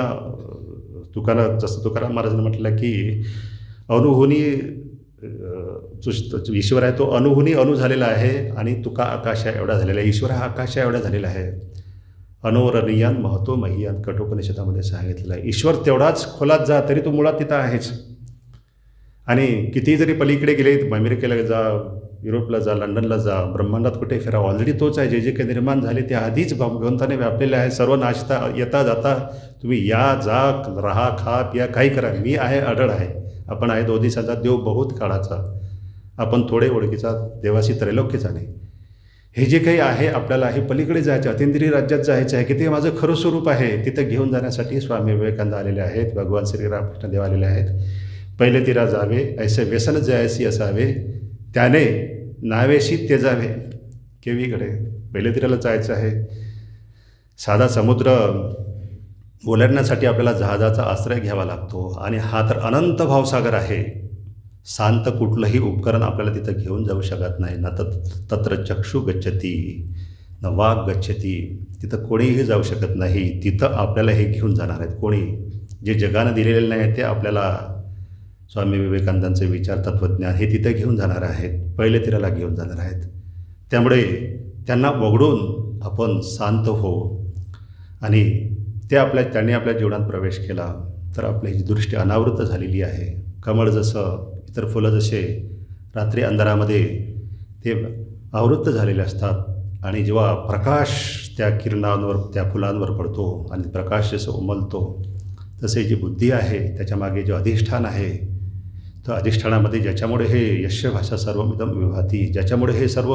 जसं तुकाराम महाराजांनी म्हटलं की अनुभूनी ईश्वर आहे तो अनुभूनी अणू झालेला आहे आणि तुका आकाशा एवढा झालेला आहे. ईश्वर हा आकाशा एवढा झालेला आहे. अनोरणीयान महत्व मह्यान कठोपनिषदामध्ये सांगितलेलं आहे. ईश्वर तेवढाच खोलात जा तरी तो मुळात तिथं आहेच. आणि कितीही जरी पलीकडे गेले, अमेरिकेला जा, युरोपला जा, लंडनला जा, ब्रह्मांडात कुठे फिरा, ऑलरेडी तोच आहे. जे जे काही निर्माण झाले ते आधीच भगवंताने व्यापलेले आहे. सर्व नाचता येता जाता तुम्ही या, जा, राहा, खा, पिया, काही करा, मी आहे, अढळ आहे. आपण आहे 2 दिवसाचा, देव बहुत काळाचा, आपण थोडे ओळखीचा, देवाशी त्रैलोक्य जाणे. हे जे काही आहे आपल्याला हे पलीकडे जायचं, अतींद्रिय राज्यात जायचं आहे, की ते माझं खरं स्वरूप आहे. तिथं घेऊन जाण्यासाठी स्वामी विवेकानंद आलेले आहेत, भगवान श्रीरामकृष्ण देव आलेले आहेत. पहिले तिरा जावे ऐसे व्यसन जायसी असावे, त्याने नावेशी तेजावे केवीकडे. पहिले तिराला जायचं आहे. साधा समुद्र ओलांडण्यासाठी आपल्याला जहाजाचा आश्रय घ्यावा लागतो, आणि हा तर अनंत भावसागर आहे. शांत कुठलंही उपकरण आपल्याला तिथं घेऊन जाऊ शकत नाही. ना तत्र चक्षु गच्छती न वाघ गच्छती. तिथं कोणीही जाऊ शकत नाही. तिथं आपल्याला हे घेऊन जाणार आहेत कोणी. जे जगानं दिलेले नाही ते आपल्याला स्वामी विवेकानंदांचे विचार, तत्त्वज्ञान हे तिथं घेऊन जाणार आहेत. पहिले तिराला घेऊन जाणार आहेत. त्यामुळे त्यांना वगळून आपण शांत हो, आणि त्यांनी आपल्या जीवनात प्रवेश केला तर आपली ही दृष्टी अनावृत झालेली आहे. कमळ जसं, इतर फुलं जसे रात्री अंधारामध्ये ते आवृत्त झालेले असतात, आणि जेव्हा प्रकाश त्या किरणांवर, त्या फुलांवर पडतो आणि प्रकाश जसं उमलतो, तसे जी बुद्धी आहे त्याच्यामागे जे अधिष्ठान आहे, तर अधिष्ठानामध्ये ज्याच्यामुळे हे यश भाषा सर्वमिदं विभाती, ज्याच्यामुळे हे सर्व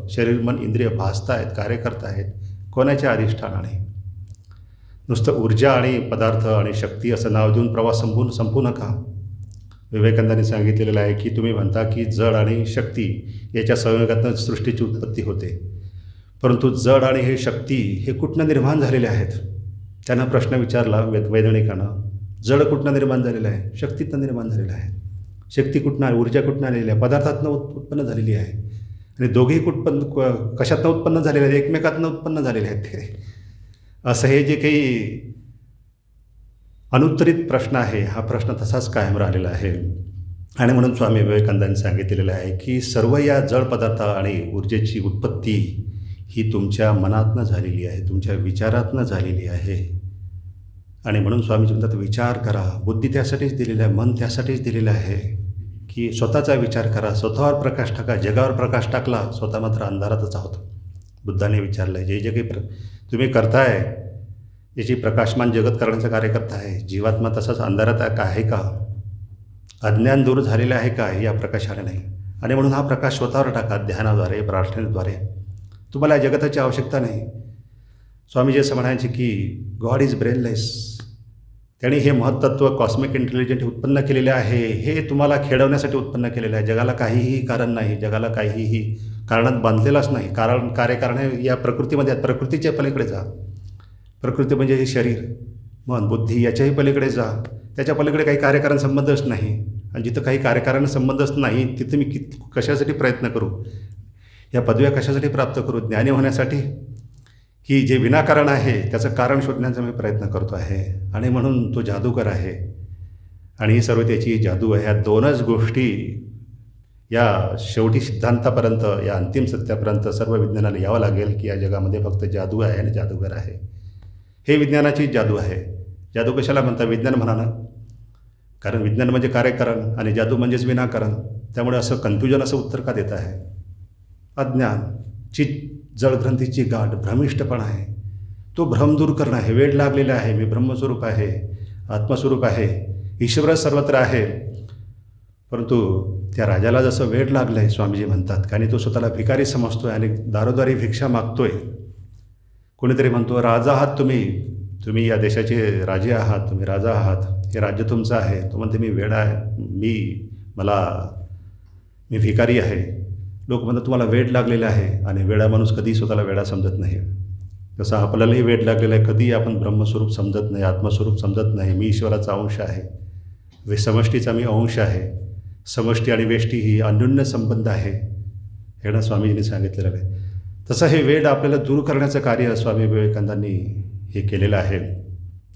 शरीर मन इंद्रिय भासत आहेत, कार्य करत आहेत, कोणाच्या अधिष्ठानाने. नुसतं ऊर्जा आणि पदार्थ आणि शक्ती असं नाव देऊन प्रवास संपू नका. विवेकानंदांनी सांगितलेलं आहे की तुम्ही म्हणता की जड आणि शक्ती याच्या संयोगातून सृष्टीची उत्पत्ती होते, परंतु जड आणि हे शक्ती हे कुठनं निर्माण झालेले आहेत. त्यांना प्रश्न विचारला वैज्ञानिकांना, जड कुठनं निर्माण झालेलं आहे? शक्तीतनं निर्माण झालेलं आहे. शक्ती कुठनं, ऊर्जा कुठनं आलेली आहे? पदार्थातनं उत्पन्न झालेली आहे. आणि दोघेही कशातनं उत्पन्न झालेले आहेत? एकमेकातनं उत्पन्न झालेले आहेत ते. असं हे जे काही अनुत्तरित प्रश्न आहे, हा प्रश्न तसाच कायम राहिलेला आहे. आणि म्हणून स्वामी विवेकानंदांनी सांगितलेलं आहे की सर्व या जड पदार्थ आणि ऊर्जेची उत्पत्ती ही तुमच्या मनातनं झालेली आहे, तुमच्या विचारातनं झालेली आहे. आणि म्हणून स्वामीजी म्हणतात विचार करा. बुद्धी त्यासाठीच दिलेली आहे, मन त्यासाठीच दिलेलं आहे की स्वतःचा विचार करा, स्वतःवर प्रकाश टाका. जगावर प्रकाश टाकला, स्वतः मात्र अंधारातच आहोत. बुद्धाने विचारलं आहे, जे काही तुम्ही करताय, याची प्रकाशमान जगत करण्याचं कार्य करत आहे, जीवात्मा तसाच अंधारात आहे का? अज्ञान दूर झालेलं आहे का? या प्रकाशाने नाही. आणि म्हणून हा प्रकाश स्वतःवर टाका, ध्यानाद्वारे, प्रार्थनेद्वारे. तुम्हाला जगताची आवश्यकता नाही. स्वामीजी असं म्हणायचे की गॉड इज ब्रेनलेस. त्यांनी हे महत्त्व कॉस्मिक इंटेलिजंट उत्पन्न केलेले आहे. हे तुम्हाला खेळवण्यासाठी उत्पन्न केलेलं आहे. जगाला काहीही कारण नाही, जगाला काहीही कारणात बांधलेलाच नाही. कार्यकारणे या प्रकृतीमध्ये आहेत. प्रकृतीच्या पलीकडे जा. प्रकृती म्हणजे हे शरीर, मन, बुद्धी, याच्याही पलीकडे जा. त्याच्या पलीकडे काही कार्यकारण संबंधच नाही. आणि जिथं काही कार्यकारण संबंधच नाही तिथं मी कशासाठी प्रयत्न करू? या पदव्या कशासाठी प्राप्त करू? ज्ञानी होण्यासाठी, की जे विनाकारण आहे त्याचं कारण शोधण्याचा मी प्रयत्न करतो आहे. आणि म्हणून तो जादूगर आहे, आणि ही सर्व त्याची जादू आहे. ह्या दोनच गोष्टी या शेवटी सिद्धांतापर्यंत, या अंतिम सत्यापर्यंत सर्व विज्ञानाला यावं लागेल की या जगामध्ये फक्त जादू आहे आणि जादूगर आहे. हे विज्ञानाची जादू आहे. जादू कशाला म्हणता? विज्ञान म्हणा ना, कारण विज्ञान म्हणजे कार्यकारण आणि जादू म्हणजेच विनाकारण. त्यामुळे असं कन्फ्युजन, असं उत्तर का देत आहे? अज्ञान, जळग्रंथीची गाठ, भ्रमिष्टपणा आहे. तो भ्रम दूर करणं आहे. वेड लागलेला आहे. मी ब्रह्मस्वरूप आहे, आत्मस्वरूप आहे, ईश्वर सर्वत्र आहे. परंतु त्या राजाला जसं वेड लागलं आहे, स्वामीजी म्हणतात, कारण तो स्वतःला भिकारी समजतो आहे आणि दारोदारी भिक्षा मागतो आहे. कोणीतरी म्हणतो राजा आहात तुम्ही या देशाचे राजे आहात, तुम्ही राजा आहात, हे राज्य तुमचं आहे. तो म्हणते मी वेडा आहे, मी भिकारी आहे. लोक म्हणतात तुम्हाला वेड लागलेलं आहे, आणि वेडा माणूस कधी स्वतःला वेडा समजत नाही. तसं आपल्यालाही वेड लागलेलं आहे. कधी आपण ब्रह्मस्वरूप समजत नाही, आत्मस्वरूप समजत नाही. मी ईश्वराचा अंश आहे, समष्टीचा मी अंश आहे. समष्टी आणि वेष्टी ही अन्योन्य संबंध आहे, हे ना स्वामीजींनी सांगितलेलं आहे. तसं हे वेड आपल्याला दूर करण्याचं कार्य स्वामी विवेकानंदांनी हे केलेलं आहे.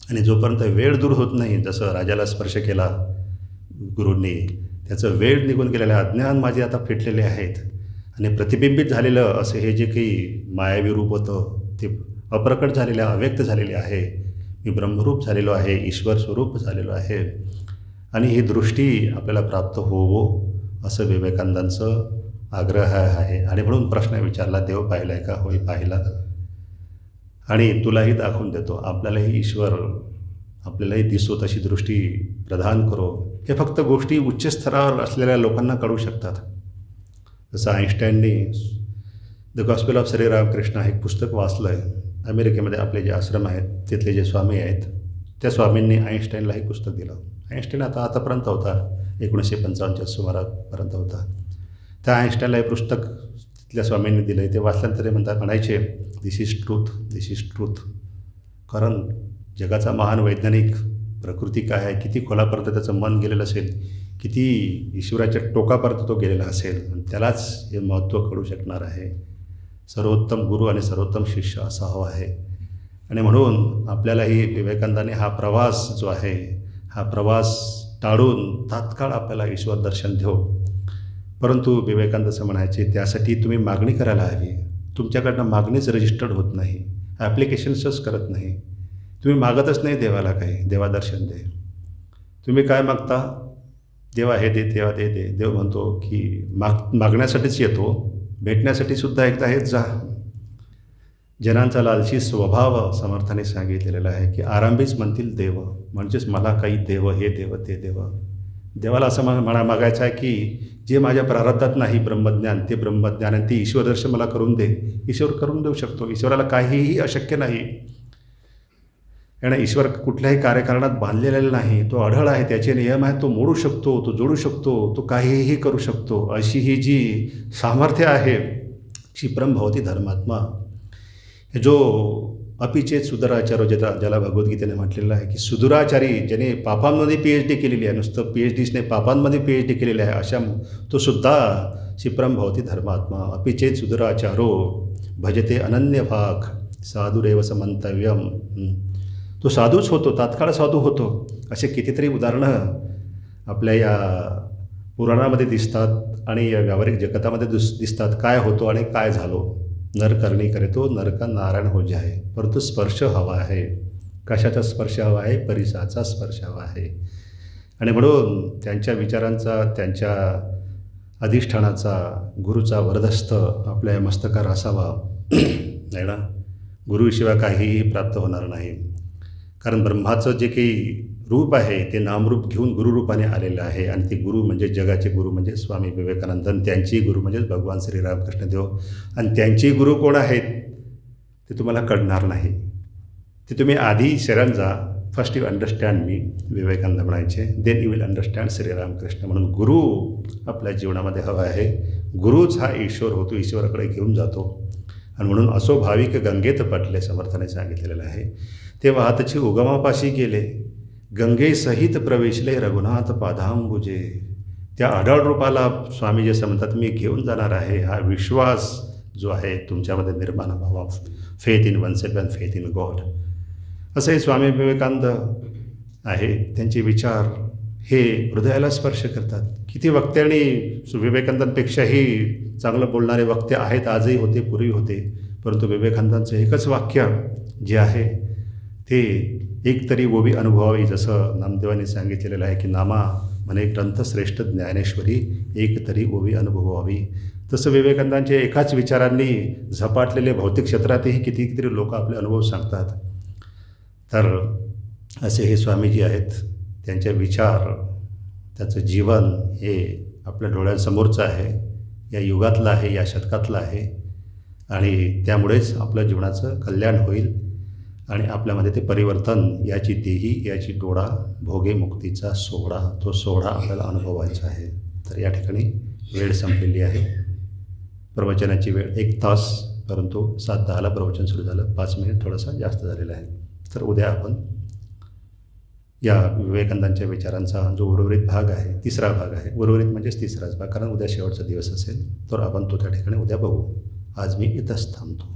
आणि जोपर्यंत वेळ दूर होत नाही, जसं राजाला स्पर्श केला गुरूंनी, त्याचं वेळ निघून गेलेलं आहे. अज्ञान माझे आता फिटलेले आहेत आणि प्रतिबिंबित झालेलं असं हे जे काही मायावी रूप होतं ते अप्रकट झालेलं, अव्यक्त झालेले आहे. मी ब्रह्मरूप झालेलो आहे, ईश्वर स्वरूप झालेलो आहे. आणि ही दृष्टी आपल्याला प्राप्त होवो असं विवेकानंदांचं आग्रह आहे आणि म्हणून प्रश्न विचारला, देव पाहिलाय का? होय पाहिला, आणि तुलाही दाखवून देतो. आपल्यालाही ईश्वर आपल्यालाही दिसतो तशी दृष्टी प्रदान करो. हे फक्त गोष्टी उच्च स्तरावर असलेल्या लोकांना कळू शकतात. जसं आईन्स्टाईननी the gospel of Shri Ramakrishna हे पुस्तक वाचलं आहे. अमेरिकेमध्ये आपले जे आश्रम आहेत तिथले जे स्वामी आहेत त्या स्वामींनी आईन्स्टाईनला हे पुस्तक दिलं. आईन्स्टाईन आतापर्यंत होता, 1955च्या सुमारापर्यंत होता. त्या आईन्स्टाईनला हे पुस्तक तिथल्या स्वामींनी दिलं आहे. ते वाचल्यानंतर म्हणायचे, this is truth, this is truth. कारण जगाचा महान वैज्ञानिक प्रकृती काय आहे, किती खोलापर्यंत त्याचं मन गेलेलं असेल, किती ईश्वराच्या टोकापर्यंत तो गेलेला असेल, त्यालाच हे महत्त्व कळू शकणार आहे. सर्वोत्तम गुरु आणि सर्वोत्तम शिष्य असा हवा आहे. आणि म्हणून आपल्यालाही विवेकानंदाने हा प्रवास जो आहे, हा प्रवास टाळून तात्काळ आपल्याला ईश्वर दर्शन देऊ. परंतु विवेकानंद असं म्हणायचे, त्यासाठी तुम्ही मागणी करायला हवी. तुमच्याकडनं मागणीच रजिस्टर्ड होत नाही, ॲप्लिकेशन्सच करत नाही. तुम्ही मागतच नाही देवाला काही, देवा दर्शन दे. तुम्ही काय मागता? देवा हे दे, देवा दे दे. देव म्हणतो की मागण्यासाठीच येतो, भेटण्यासाठी सुद्धा एकदा हेच जा. जनांचा लालची स्वभाव समर्थाने सांगितलेला आहे की आरंभीच म्हणतील देव, म्हणजेच मला काही देव, हे देव ते देव. देवाला असं मागायचं आहे की जे माझ्या प्रारब्धात नाही ब्रह्मज्ञान, ते ब्रह्मज्ञान आणि ते ईश्वर दर्शन मला करून दे. ईश्वर करून देऊ शकतो. ईश्वराला काहीही अशक्य नाही. आणि ईश्वर कुठल्याही कार्यकारणात बांधलेला नाही, तो अढळ आहे, त्याचे नियम आहेत, तो मोडू शकतो, तो जोडू शकतो, तो काहीही करू शकतो. अशी ही जी सामर्थ्य आहे, क्षिप्रम भवती धर्मात्मा. जो अपिचेत सुधराचार्य ज्याला भगवद्गीतेने म्हटलेलं आहे की सुधुराचारी, ज्याने पापांमध्ये PhD केलेली आहे, नुसतं PhDने पापांमध्ये PhD केलेली आहे, अशा तो सुद्धा क्षिप्रम भवती धर्मात्मा. अपिचेत सुधुराचारो भजते अनन्य भाग साधुरेव समंतव्यम. तो साधूच होतो, तात्काळ साधू होतो. असे कितीतरी उदाहरणं आपल्या या पुराणामध्ये दिसतात आणि या व्यावहारिक जगतामध्ये दिसतात. काय होतो आणि काय झालो. नर करणी करे तो नरका नारायण हो जाय. परंतु स्पर्श हवा आहे. कशाचा स्पर्श हवा आहे? परिसाचा स्पर्श हवा आहे. आणि म्हणून त्यांच्या विचारांचा, त्यांच्या अधिष्ठानाचा, गुरुचा वरदहस्त आपल्या मस्तकार असावा. नाही ना, गुरुशिवाय काहीही प्राप्त होणार नाही. कारण ब्रह्माचं जे काही रूप आहे ते नामरूप घेऊन गुरुरूपाने आलेलं आहे. आणि ते गुरु म्हणजे जगाचे गुरु म्हणजे स्वामी विवेकानंद, त्यांची गुरु म्हणजेच भगवान श्री रामकृष्ण देव. आणि त्यांचे गुरु कोण आहेत ते तुम्हाला कळणार नाही. ते तुम्ही आधी शरण जा. First you understand me, Vivekananda म्हणायचे, then you will understand Shri Ramakrishna. म्हणून गुरु आपल्या जीवनामध्ये हवा आहे. गुरुच हा ईश्वर होतो, ईश्वराकडे घेऊन जातो. आणि म्हणून असो भाविक गंगेत पटले, समर्थाने सांगितलेलं आहे. ते वाहतची उगमापाशी गेले, गंगे सहित प्रवेशले रघुनाथ पादांबुजे. त्या अढळ रूपाला स्वामी जे म्हणतात, मी घेऊन जाणार आहे. हा विश्वास जो आहे तुमच्यामध्ये निर्माण व्हावा. Faith in oneself and faith in God. असे स्वामी विवेकानंद आहे. त्यांचे विचार हे हृदयाला स्पर्श करतात. किती वक्त्यांनी विवेकानंदांपेक्षाही चांगलं बोलणारे वक्ते आहेत, आजही होते, पूर्वी होते. परंतु विवेकानंदांचं एकच वाक्य जे आहे ते एक तरी वो भी अनुभवावी. जसं नामदेवांनी सांगितलेलं आहे की नामा म्हणे ग्रंथश्रेष्ठ ज्ञानेश्वरी, एक तरी वो भी अनुभवावी. तसं विवेकानंदांच्या एकाच विचारांनी झपाटलेले भौतिक क्षेत्रातही कितीतरी लोक आपले अनुभव सांगतात. तर असे हे स्वामीजी आहेत. त्यांचे विचार, त्याचं जीवन हे आपल्या डोळ्यांसमोरचं आहे, या युगातलं आहे, या शतकातलं आहे. आणि त्यामुळेच आपल्या जीवनाचं कल्याण होईल आणि आपल्यामध्ये ते परिवर्तन, याची देही याची डोळा भोगे मुक्तीचा सोहळा, तो सोहळा आपल्याला अनुभवायचा आहे. तर या ठिकाणी वेळ संपलेली आहे. प्रवचनाची वेळ 1 तास, परंतु 7:10ला प्रवचन सुरू झालं. 5 मिनिट थोडंसं जास्त झालेलं आहे. तर उद्या आपण या विवेकानंदांच्या विचारांचा जो उर्वरित भाग आहे, 3रा भाग आहे, उर्वरित म्हणजेच 3राच भाग, कारण उद्या शेवटचा दिवस असेल, तर आपण तो त्या ठिकाणी उद्या बघू. आज मी इथंच थांबतो.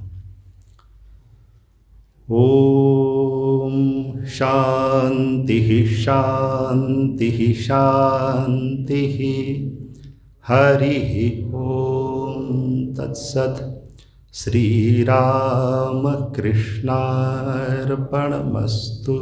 ओम शांती शांती शांती. हरि ओम तत्सत्. श्रीरामकृष्णार्पणमस्तु.